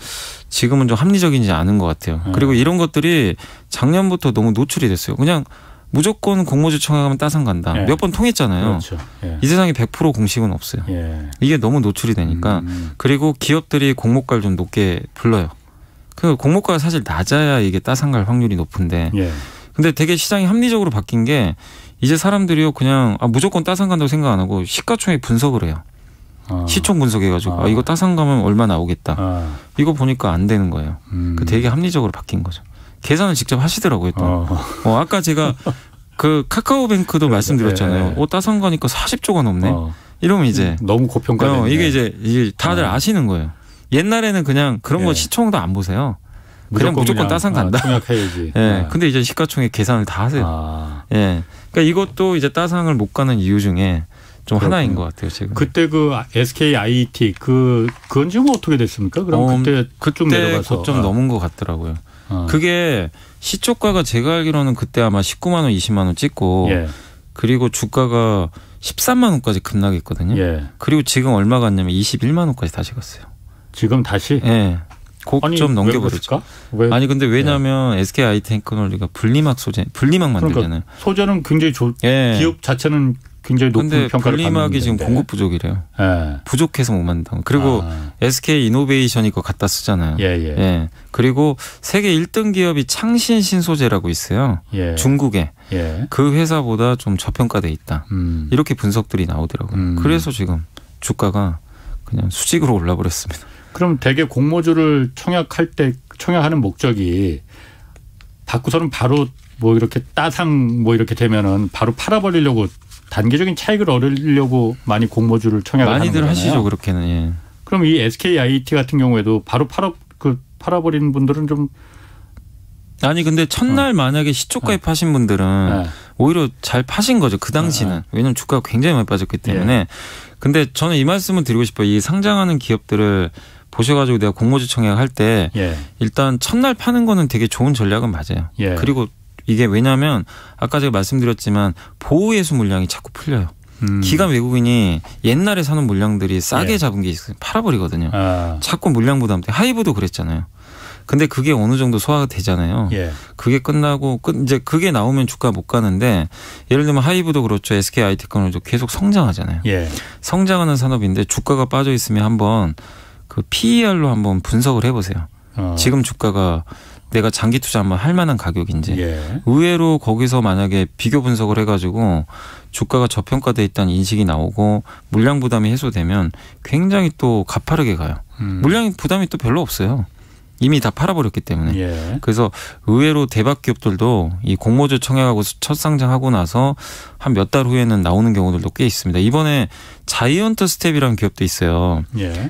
지금은 좀 합리적이지 않은 것 같아요. 그리고 이런 것들이 작년부터 너무 노출이 됐어요. 그냥 무조건 공모주 청약하면 따상 간다. 몇 번 통했잖아요. 그렇죠. 이 세상에 100% 공식은 없어요. 이게 너무 노출이 되니까 그리고 기업들이 공모가를 좀 높게 불러요. 그 공모가가 사실 낮아야 이게 따상 갈 확률이 높은데 근데 되게 시장이 합리적으로 바뀐 게 이제 사람들이요 그냥 무조건 따상 간다고 생각 안 하고 시가총액 분석을 해요. 시총 분석해가지고 이거 따상 가면 얼마 나오겠다. 이거 보니까 안 되는 거예요. 그 되게 합리적으로 바뀐 거죠. 계산을 직접 하시더라고요. 또. 아까 제가 그 카카오뱅크도 말씀드렸잖아요. 따상 가니까 40조가 넘네. 이러면 이제 너무 고평가되네. 이게 이제 다들 아시는 거예요. 옛날에는 그냥 그런 거 시총도 안 보세요. 무조건 따상 간다. 청약해야지. 근데 이제 시가총액 계산을 다 하세요. 그러니까 이것도 이제 따상을 못 가는 이유 중에 좀 하나인 것 같아요. 지금. 그때 그 SK IT 그건 지금 어떻게 됐습니까? 그럼 그때 쭉 내려가서 고점 넘은 것 같더라고요. 그게 시초가가 제가 알기로는 그때 아마 19만 원, 20만 원 찍고 그리고 주가가 13만 원까지 급락했거든요. 그리고 지금 얼마 갔냐면 21만 원까지 다시 갔어요. 지금 다시? 고점 넘겨버렸죠. 아니 근데 왜냐하면 SK 아이테크놀로지가 분리막 만들잖아요. 그러니까 소재는 굉장히 기업 자체는 굉장히 높은 평가를 받는 분리막이 지금 공급 부족이래요. 부족해서 못 만든다고. 그리고 SK 이노베이션이 그거 갖다 쓰잖아요. 그리고 세계 1등 기업이 창신 신소재라고 있어요. 중국에. 그 회사보다 좀 저평가돼 있다. 이렇게 분석들이 나오더라고요. 그래서 지금 주가가 그냥 수직으로 올라버렸습니다. 그럼 대개 공모주를 청약하는 목적이 받고서는 바로 뭐 이렇게 따상 뭐 이렇게 되면은 바로 팔아버리려고 단계적인 차익을 얻으려고 많이 공모주를 청약을 하는 거잖아요. 많이들 하시죠 그렇게는. 그럼 이 SKIT 같은 경우에도 바로 팔아버리는 분들은 좀 아니 근데 첫날 만약에 시초가에 파신 분들은 오히려 잘 파신 거죠. 그 당시는. 왜냐하면 주가가 굉장히 많이 빠졌기 때문에. 근데 저는 이 말씀을 드리고 싶어요. 이 상장하는 기업들을 보셔가지고 내가 공모주 청약할 때 일단 첫날 파는 거는 되게 좋은 전략은 맞아요. 그리고 이게 왜냐하면 아까 제가 말씀드렸지만 보호예수 물량이 자꾸 풀려요. 기관 외국인이 옛날에 사는 물량들이 싸게 잡은 게 있어요. 팔아버리거든요. 자꾸 물량 부담 때문에. 하이브도 그랬잖아요. 근데 그게 어느 정도 소화가 되잖아요. 그게 끝나고 이제 그게 나오면 주가 못 가는데 예를 들면 하이브도 그렇죠. SKIT건도 계속 성장하잖아요. 성장하는 산업인데 주가가 빠져 있으면 한번 그 PER로 한번 분석을 해보세요. 지금 주가가 내가 장기 투자 한번 할 만한 가격인지. 의외로 거기서 만약에 비교 분석을 해가지고 주가가 저평가돼 있다는 인식이 나오고 물량 부담이 해소되면 굉장히 또 가파르게 가요. 물량 부담이 또 별로 없어요. 이미 다 팔아버렸기 때문에. 그래서 의외로 대박 기업들도 이 공모주 청약하고 첫 상장하고 나서 한 몇 달 후에는 나오는 경우들도 꽤 있습니다. 이번에 자이언트 스텝이라는 기업도 있어요.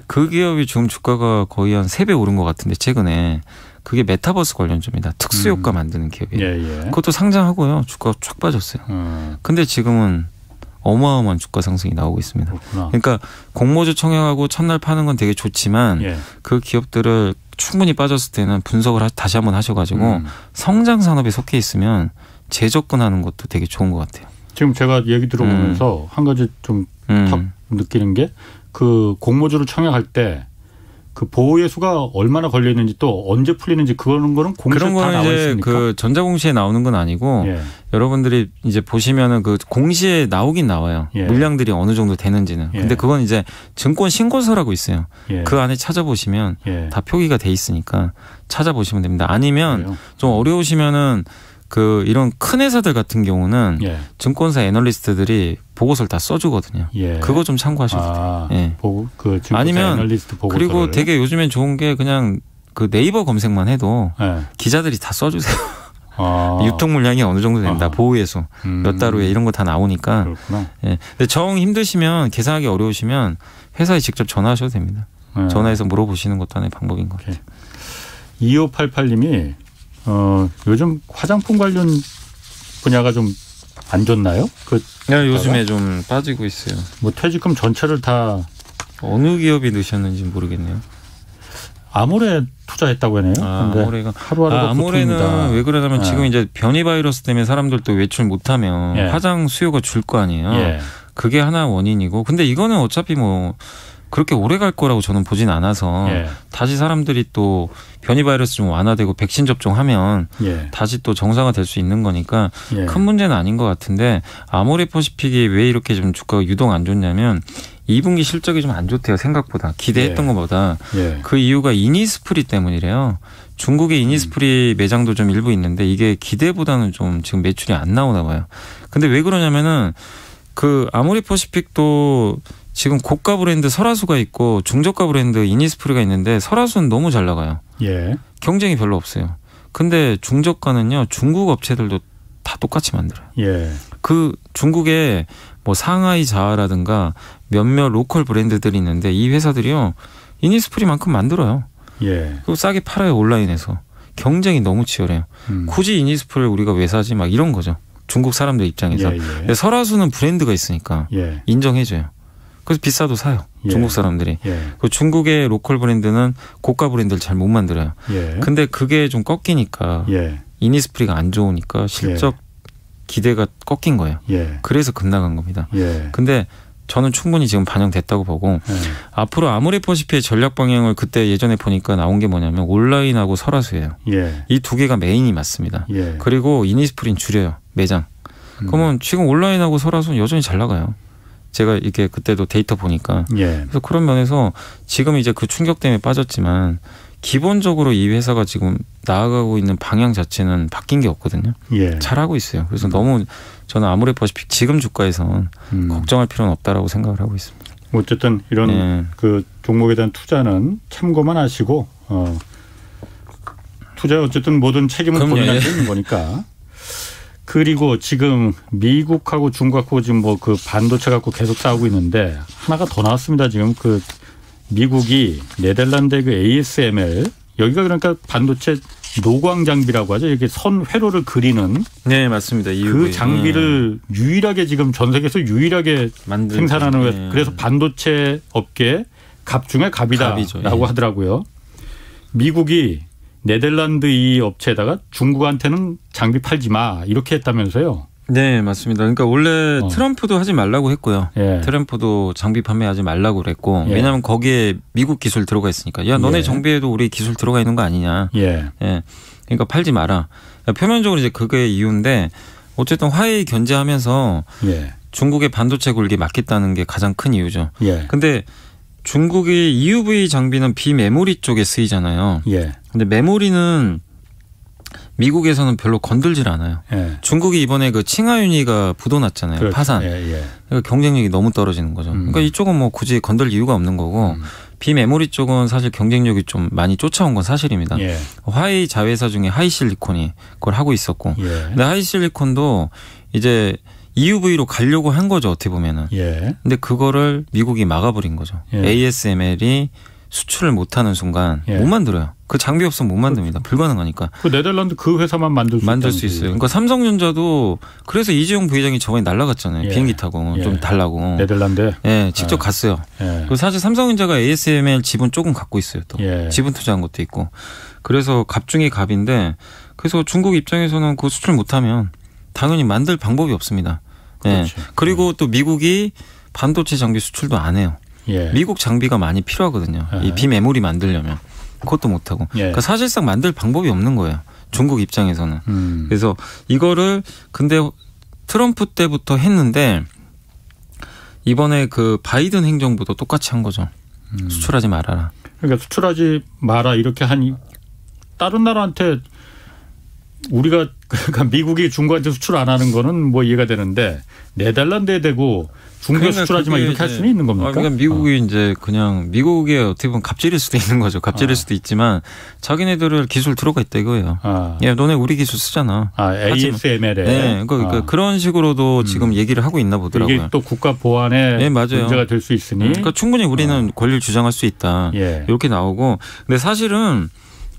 그 기업이 지금 주가가 거의 한 3배 오른 것 같은데 최근에. 그게 메타버스 관련주입니다. 특수효과 만드는 기업이에요. 그것도 상장하고요. 주가가 쫙 빠졌어요. 근데 지금은 어마어마한 주가 상승이 나오고 있습니다. 그렇구나. 그러니까 공모주 청약하고 첫날 파는 건 되게 좋지만 그 기업들을 충분히 빠졌을 때는 분석을 다시 한번 하셔가지고 성장 산업에 속해 있으면 재접근하는 것도 되게 좋은 것 같아요. 지금 제가 얘기 들어보면서 한 가지 좀 탁 느끼는 게 그 공모주를 청약할 때 그 보호예수가 얼마나 걸려 있는지 또 언제 풀리는지 그런 거는 공시에 다 나와 있습니까? 그 전자공시에 나오는 건 아니고 여러분들이 이제 보시면은 그 공시에 나오긴 나와요. 물량들이 어느 정도 되는지는. 근데 그건 이제 증권 신고서라고 있어요. 그 안에 찾아보시면 다 표기가 돼 있으니까 찾아보시면 됩니다. 아니면 그래요? 좀 어려우시면은 그 이런 큰 회사들 같은 경우는 증권사 애널리스트들이 보고서를 다 써주거든요. 그거 좀 참고하셔도 돼요. 그 증권사 아니면 애널리스트 보고서를. 그리고 되게 요즘엔 좋은 게 그냥 그 네이버 검색만 해도 기자들이 다 써주세요. 유통 물량이 어느 정도 된다. 보호예수 몇 달 후에 이런 거 다 나오니까. 그렇구나. 근데 정 힘드시면 계산하기 어려우시면 회사에 직접 전화하셔도 됩니다. 전화해서 물어보시는 것도 하나의 방법인 것 같아요. 2588님이 요즘 화장품 관련 분야가 좀 안 좋나요? 요즘에 좀 빠지고 있어요. 뭐 퇴직금 전체를 다 어느 기업이 넣으셨는지 모르겠네요. 아모레 투자했다고 하네요. 아모레가 하루하루가 아모레는 왜 그러냐면 지금 이제 변이 바이러스 때문에 사람들도 외출 못하면 화장 수요가 줄 거 아니에요. 그게 하나 원인이고, 근데 이거는 어차피 뭐 그렇게 오래 갈 거라고 저는 보진 않아서 다시 사람들이 또 변이 바이러스 좀 완화되고 백신 접종하면 다시 또 정상화 될 수 있는 거니까 큰 문제는 아닌 것 같은데, 아모레퍼시픽이 왜 이렇게 좀 주가가 유독 안 좋냐면 2분기 실적이 좀 안 좋대요. 생각보다 기대했던 것보다. 그 이유가 이니스프리 때문이래요. 중국의 이니스프리 매장도 좀 일부 있는데 이게 기대보다는 좀 지금 매출이 안 나오나 봐요. 근데 왜 그러냐면은 그 아모레퍼시픽도 지금 고가 브랜드 설화수가 있고 중저가 브랜드 이니스프리가 있는데 설화수는 너무 잘 나가요. 경쟁이 별로 없어요. 근데 중저가는요, 중국 업체들도 다 똑같이 만들어요. 그 중국에 뭐 상하이 자아라든가 몇몇 로컬 브랜드들이 있는데 이 회사들이요 이니스프리만큼 만들어요. 그리고 싸게 팔아요. 온라인에서. 경쟁이 너무 치열해요. 굳이 이니스프리를 우리가 왜 사지? 막 이런 거죠. 중국 사람들 입장에서. 근데 설화수는 브랜드가 있으니까 인정해줘요. 그래서 비싸도 사요. 중국 사람들이. 그 중국의 로컬 브랜드는 고가 브랜드를 잘 못 만들어요. 근데 그게 좀 꺾이니까 이니스프리가 안 좋으니까 실적 기대가 꺾인 거예요. 그래서 급나간 겁니다. 근데 저는 충분히 지금 반영됐다고 보고 앞으로 아모레퍼시픽의 전략 방향을 그때 예전에 보니까 나온 게 뭐냐면 온라인하고 설화수예요. 이 두 개가 메인이 맞습니다. 그리고 이니스프리는 줄여요. 매장. 그러면 지금 온라인하고 설화수는 여전히 잘 나가요. 제가 이렇게 그때도 데이터 보니까. 그래서 그런 면에서 지금 이제 그 충격 때문에 빠졌지만 기본적으로 이 회사가 지금 나아가고 있는 방향 자체는 바뀐 게 없거든요. 잘하고 있어요. 그래서 너무 저는 아모레퍼시픽 지금 주가에선 걱정할 필요는 없다라고 생각을 하고 있습니다. 어쨌든 이런 그 종목에 대한 투자는 참고만 하시고 투자에 어쨌든 모든 책임은 본인한테 있는 거니까. 그리고 지금 미국하고 중국하고 지금 뭐 그 반도체 갖고 계속 싸우고 있는데 하나가 더 나왔습니다. 지금 그 미국이 네덜란드의 그 ASML 여기가 그러니까 반도체 노광 장비라고 하죠. 이렇게 선 회로를 그리는 네 맞습니다. 그 장비를 유일하게 지금 전 세계에서 유일하게 생산하는 그래서 반도체 업계 갑 중에 갑이다라고 하더라고요. 미국이 네덜란드 이 업체에다가 중국한테는 장비 팔지 마 이렇게 했다면서요. 네 맞습니다. 그러니까 원래 트럼프도 하지 말라고 했고요. 트럼프도 장비 판매하지 말라고 그랬고 왜냐하면 거기에 미국 기술 들어가 있으니까 야 너네 정비에도 우리 기술 들어가 있는 거 아니냐. 그러니까 팔지 마라. 표면적으로 이제 그게 이유인데 어쨌든 화웨이 견제하면서 중국의 반도체 굴기 막겠다는 게 가장 큰 이유죠. 근데 중국의 EUV 장비는 비메모리 쪽에 쓰이잖아요. 근데 메모리는 미국에서는 별로 건들질 않아요. 중국이 이번에 그 칭하윤이가 부도났잖아요. 그렇죠. 파산. 그러니까 경쟁력이 너무 떨어지는 거죠. 그러니까 이쪽은 뭐 굳이 건들 이유가 없는 거고 비메모리 쪽은 사실 경쟁력이 좀 많이 쫓아온 건 사실입니다. 화웨이 자회사 중에 하이실리콘이 그걸 하고 있었고 근데 하이실리콘도 이제 EUV로 가려고 한 거죠. 어떻게 보면은. 근데 그거를 미국이 막아버린 거죠. ASML이 수출을 못하는 순간 못 만들어요. 그 장비 없으면 못 만듭니다. 불가능하니까. 그 네덜란드 그 회사만 만들 수 있어요. 그러니까 삼성전자도 그래서 이재용 부회장이 저번에 날아갔잖아요. 비행기 타고 좀 달라고. 네덜란드. 직접 갔어요. 그리고 사실 삼성전자가 ASML 지분 조금 갖고 있어요. 또 지분 투자한 것도 있고. 그래서 갑 중에 갑인데 그래서 중국 입장에서는 그 수출 못하면 당연히 만들 방법이 없습니다. 그리고 또 미국이 반도체 장비 수출도 안 해요. 미국 장비가 많이 필요하거든요. 이 비메모리 만들려면. 그것도 못하고. 그러니까 사실상 만들 방법이 없는 거예요. 중국 입장에서는. 그래서 이거를 근데 트럼프 때부터 했는데 이번에 그 바이든 행정부도 똑같이 한 거죠. 수출하지 말아라. 그러니까 수출하지 마라 이렇게 하니 다른 나라한테 우리가 그러니까 미국이 중국한테 수출 안 하는 거는 뭐 이해가 되는데 네덜란드에 대고 중국에 수출하지 마 이렇게 할 수는 있는 겁니까? 그러니까 미국이 이제 그냥 미국에 어떻게 보면 갑질일 수도 있는 거죠. 갑질일 수도 있지만 자기네들을 기술 들어가 있다 이거예요. 야 너네 우리 기술 쓰잖아. ASML에. 그러니까 그런 식으로도 지금 얘기를 하고 있나 보더라고요. 이게 또 국가 보안에 문제가 될 수 있으니. 그러니까 충분히 우리는 권리를 주장할 수 있다. 이렇게 나오고. 근데 사실은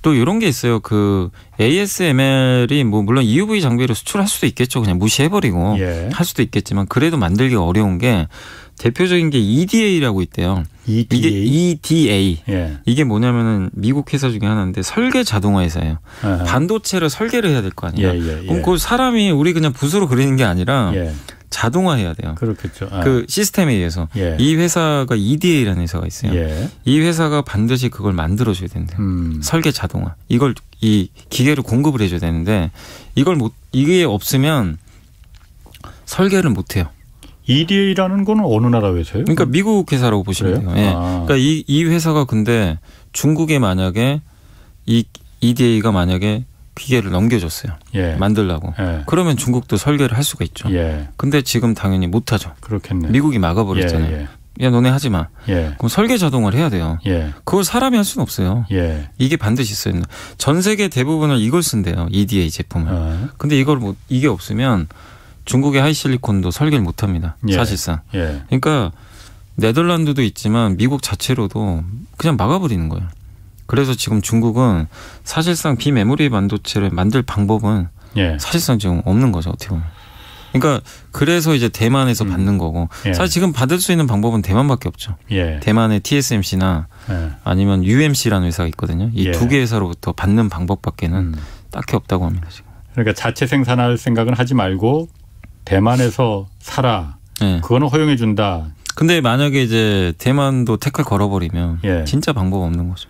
또 이런 게 있어요. 그 ASML이 뭐 물론 EUV 장비를 수출할 수도 있겠죠. 그냥 무시해버리고 할 수도 있겠지만 그래도 만들기가 어려운 게 대표적인 게 EDA라고 있대요. 이게 EDA. 이게 뭐냐면은 미국 회사 중에 하나인데 설계 자동화 회사예요. 반도체를 설계를 해야 될 거 아니에요. 그럼 그 사람이 우리 그냥 붓으로 그리는 게 아니라 자동화해야 돼요. 그렇겠죠. 그 시스템에 의해서. 이 회사가 EDA라는 회사가 있어요. 이 회사가 반드시 그걸 만들어줘야 된대요. 설계 자동화. 이걸 이 기계를 공급을 해줘야 되는데 이게 없으면 설계를 못 해요. EDA라는 건 어느 나라 회사예요? 그러니까 미국 회사라고 보시면 돼요. 그러니까 이 회사가 근데 중국에 만약에 이 EDA가 만약에 기계를 넘겨줬어요. 만들라고. 그러면 중국도 설계를 할 수가 있죠. 근데 지금 당연히 못하죠. 그렇겠네. 미국이 막아버렸잖아요. 야 너네 하지 마. 그럼 설계 자동화를 해야 돼요. 그걸 사람이 할 수는 없어요. 이게 반드시 있어요. 전 세계 대부분을 이걸 쓴대요. EDA 제품을. 근데 이게 없으면 중국의 하이실리콘도 설계를 못합니다. 사실상. 그러니까 네덜란드도 있지만 미국 자체로도 그냥 막아버리는 거예요. 그래서 지금 중국은 사실상 비메모리 반도체를 만들 방법은 사실상 지금 없는 거죠. 어떻게 보면. 그러니까 그래서 이제 대만에서 받는 거고 사실 지금 받을 수 있는 방법은 대만밖에 없죠. 대만의 TSMC나 아니면 UMC라는 회사가 있거든요. 이 두 개 회사로부터 받는 방법밖에는 딱히 없다고 합니다. 지금. 그러니까 자체 생산할 생각은 하지 말고 대만에서 사라. 그거는 허용해 준다. 근데 만약에 이제 대만도 태클 걸어버리면 진짜 방법 없는 거죠.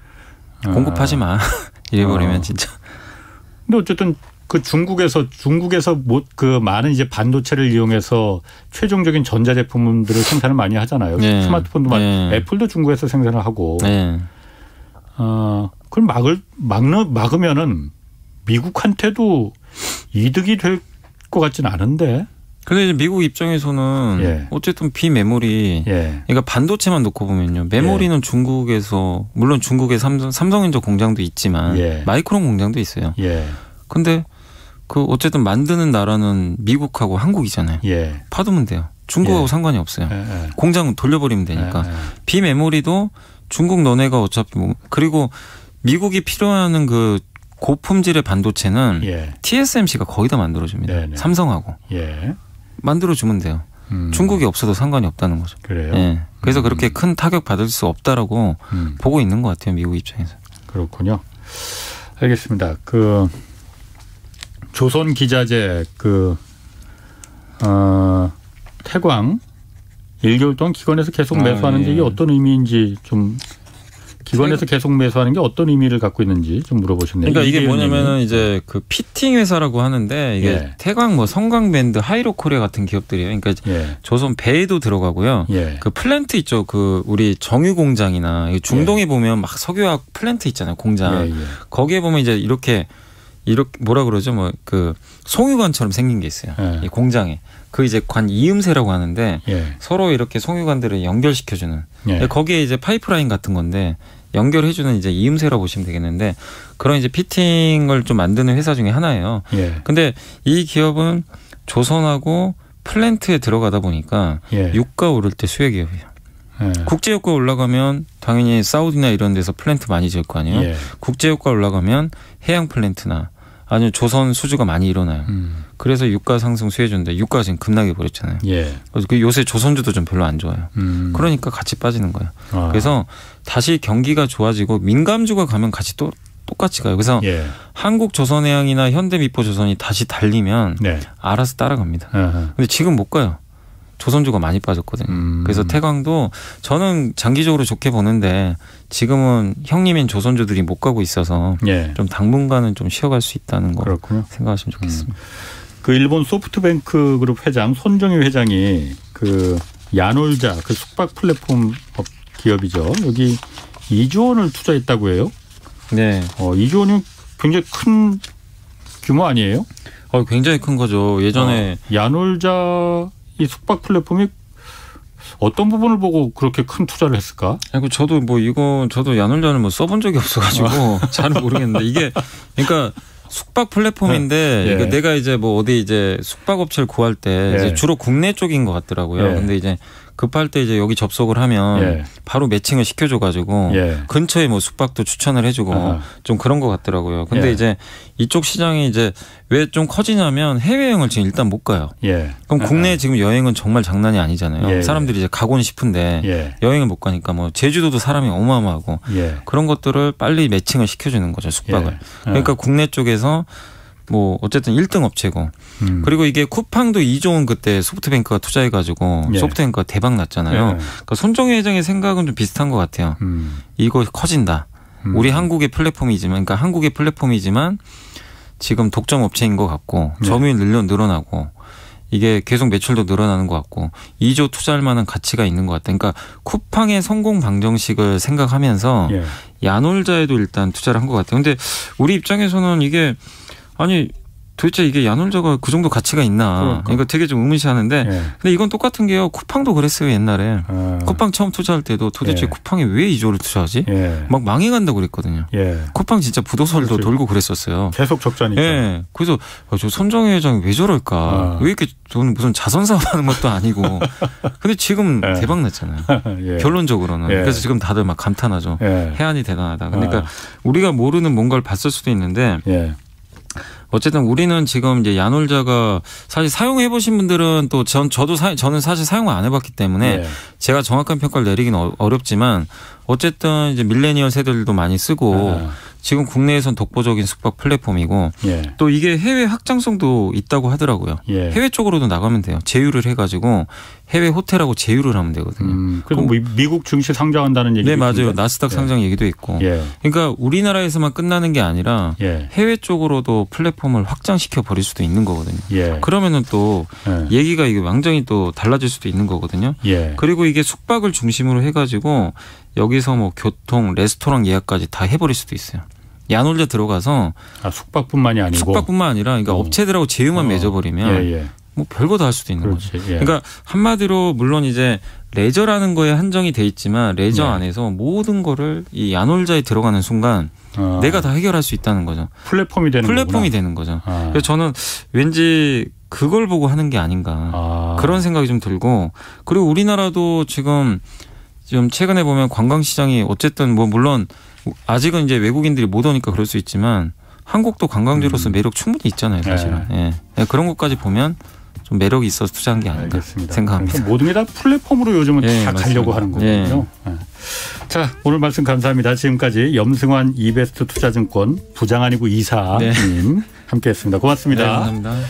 공급하지 마. 이래버리면 진짜. 근데 어쨌든 그 중국에서 그 많은 이제 반도체를 이용해서 최종적인 전자제품들을 생산을 많이 하잖아요. 스마트폰도 애플도 중국에서 생산을 하고. 그걸 막으면은 미국한테도 이득이 될 것 같지는 않은데. 근데 이제 미국 입장에서는 어쨌든 비메모리, 그러니까 반도체만 놓고 보면요. 메모리는 중국에서 물론 중국의 삼성전자 공장도 있지만 마이크론 공장도 있어요. 근데 그 어쨌든 만드는 나라는 미국하고 한국이잖아요. 받으면 돼요. 중국하고 상관이 없어요. 공장은 돌려버리면 되니까. 비메모리도 중국 너네가 어차피 뭐 그리고 미국이 필요하는 그 고품질의 반도체는 예. TSMC가 거의 다 만들어줍니다. 네네. 삼성하고 예. 만들어주면 돼요. 중국이 없어도 상관이 없다는 거죠. 그래요? 예. 그래서 그렇게 큰 타격 받을 수 없다라고 보고 있는 것 같아요. 미국 입장에서. 그렇군요. 알겠습니다. 그 조선 기자재 태광 1개월 동안 기관에서 계속 매수하는데 예. 이게 어떤 의미인지 좀 기관에서 계속 매수하는 게 어떤 의미를 갖고 있는지 좀 물어보셨네요. 그러니까 이게 뭐냐면은 이제 그 피팅 회사라고 하는데 이게 예. 태광 뭐 성광밴드 하이로코리아 같은 기업들이에요. 그러니까 예. 조선 배에도 들어가고요. 예. 그 플랜트 있죠. 그 우리 정유 공장이나 중동에 예. 보면 막 석유화학 플랜트 있잖아요. 공장. 예. 거기에 보면 이제 이렇게 뭐라 그러죠? 뭐 그 송유관처럼 생긴 게 있어요. 이 공장에. 그 이제 관 이음새라고 하는데 예. 서로 이렇게 송유관들을 연결시켜주는 예. 거기에 이제 파이프라인 같은 건데 연결해주는 이제 이음새라고 보시면 되겠는데 그런 이제 피팅을 좀 만드는 회사 중에 하나예요. 예. 근데 이 기업은 조선하고 플랜트에 들어가다 보니까 예. 유가 오를 때 수혜 기업이에요. 예. 국제유가 올라가면 당연히 사우디나 이런 데서 플랜트 많이 지을 거 아니에요. 예. 국제유가 올라가면 해양 플랜트나 아니면 조선 수주가 많이 일어나요. 그래서 유가 상승 수혜주인데 유가가 지금 급락해 버렸잖아요. 예. 그래서 요새 조선주도 좀 별로 안 좋아요. 그러니까 같이 빠지는 거예요. 아. 그래서 다시 경기가 좋아지고 민감주가 가면 같이 또 똑같이 가요. 그래서 예. 한국조선해양이나 현대미포조선이 다시 달리면 네. 알아서 따라갑니다. 근데 지금 못 가요. 조선주가 많이 빠졌거든요. 그래서 태광도 저는 장기적으로 좋게 보는데 지금은 형님인 조선주들이 못 가고 있어서 예. 좀 당분간은 좀 쉬어갈 수 있다는 거 그렇군요. 생각하시면 좋겠습니다. 그 일본 소프트뱅크 그룹 회장 손정희 회장이 그 야놀자 그 숙박 플랫폼 기업이죠. 여기 2조 원을 투자했다고 해요. 네. 2조 원이면 굉장히 큰 규모 아니에요? 굉장히 큰 거죠. 예전에 야놀자 이 숙박 플랫폼이 어떤 부분을 보고 그렇게 큰 투자를 했을까? 저도 저도 야놀자를 뭐 써본 적이 없어가지고 잘 모르겠는데 이게 그러니까 숙박 플랫폼인데 예. 내가 이제 뭐 어디 이제 숙박업체를 구할 때 이제 주로 국내 쪽인 것 같더라고요. 예. 근데 이제 급할 때 이제 여기 접속을 하면 예. 바로 매칭을 시켜줘가지고 예. 근처에 뭐 숙박도 추천을 해주고 아하. 좀 그런 것 같더라고요. 근데 예. 이제 이쪽 시장이 이제 왜 좀 커지냐면 해외여행을 지금 일단 못 가요. 예. 그럼 국내 지금 여행은 정말 장난이 아니잖아요. 예. 사람들이 이제 가고는 싶은데 예. 여행을 못 가니까 뭐 제주도도 사람이 어마어마하고 예. 그런 것들을 빨리 매칭을 시켜주는 거죠. 숙박을. 예. 그러니까 국내 쪽에서 뭐 어쨌든 1등 업체고 그리고 이게 쿠팡도 2조 원 그때 소프트뱅크가 투자해가지고 예. 소프트뱅크가 대박 났잖아요. 예. 그러니까 손정희 회장의 생각은 좀 비슷한 것 같아요. 이거 커진다. 우리 한국의 플랫폼이지만 그러니까 한국의 플랫폼이지만 지금 독점 업체인 것 같고 점유율 늘어나고 이게 계속 매출도 늘어나는 것 같고 2조 투자할 만한 가치가 있는 것 같다. 그러니까 쿠팡의 성공 방정식을 생각하면서 예. 야놀자에도 일단 투자를 한 것 같아요. 근데 우리 입장에서는 이게 아니 도대체 이게 야놀자가 그 정도 가치가 있나. 그러니까 되게 좀 의문시하는데 예. 근데 이건 똑같은 게요. 쿠팡도 그랬어요. 옛날에. 쿠팡 처음 투자할 때도 도대체 예. 쿠팡에 왜 2조를 투자하지? 예. 막 망해간다고 그랬거든요. 예. 쿠팡 진짜 부도설도 그렇지. 돌고 그랬었어요. 계속 적자니까. 예. 그래서 저 손정희 회장이 왜 저럴까. 왜 이렇게 저는 무슨 자선사업하는 것도 아니고. 근데 지금 예. 대박 났잖아요. 예. 결론적으로는. 예. 그래서 지금 다들 막 감탄하죠. 예. 해안이 대단하다. 그러니까 우리가 모르는 뭔가를 봤을 수도 있는데 예. 어쨌든 우리는 지금 이제 야놀자가 사실 사용해 보신 분들은 또 저는 사실 사용을 안 해봤기 때문에 네. 제가 정확한 평가를 내리기는 어렵지만 어쨌든 이제 밀레니얼 세대들도 많이 쓰고 지금 국내에선 독보적인 숙박 플랫폼이고 예. 또 이게 해외 확장성도 있다고 하더라고요. 예. 해외 쪽으로도 나가면 돼요. 제휴를 해가지고 해외 호텔하고 제휴를 하면 되거든요. 그리고 미국 증시 상장한다는 얘기도 네, 맞아요. 나스닥 상장 예. 얘기도 있고. 예. 그러니까 우리나라에서만 끝나는 게 아니라 예. 해외 쪽으로도 플랫폼을 확장시켜 버릴 수도 있는 거거든요. 예. 그러면은 또 얘기가 이게 완전히 또 달라질 수도 있는 거거든요. 예. 그리고 이게 숙박을 중심으로 해가지고 여기서 뭐 교통, 레스토랑 예약까지 다 해버릴 수도 있어요. 야놀자 들어가서 숙박뿐만이 아니고 숙박뿐만 아니라 그러니까 업체들하고 제휴만 맺어버리면 예, 예. 뭐 별거 다 할 수도 있는 그렇지, 거죠. 예. 그러니까 한마디로 물론 이제 레저라는 거에 한정이 돼 있지만 레저 안에서 모든 거를 이 야놀자에 들어가는 순간 내가 다 해결할 수 있다는 거죠. 플랫폼이 되는 거죠. 그래서 저는 왠지 그걸 보고 하는 게 아닌가 그런 생각이 좀 들고 그리고 우리나라도 지금 지금 최근에 보면 관광시장이 어쨌든 뭐 물론 아직은 이제 외국인들이 못 오니까 그럴 수 있지만 한국도 관광지로서 매력 충분히 있잖아요, 사실은. 네. 예. 그런 것까지 보면 좀 매력이 있어서 투자한 게 아닌가 알겠습니다. 생각합니다. 모든 게 다 플랫폼으로 요즘은 다 가려고 하는 거거든요. 네. 자, 오늘 말씀 감사합니다. 지금까지 염승환 이베스트 투자증권 부장 아니고 이사님 함께했습니다. 고맙습니다. 네, 감사합니다.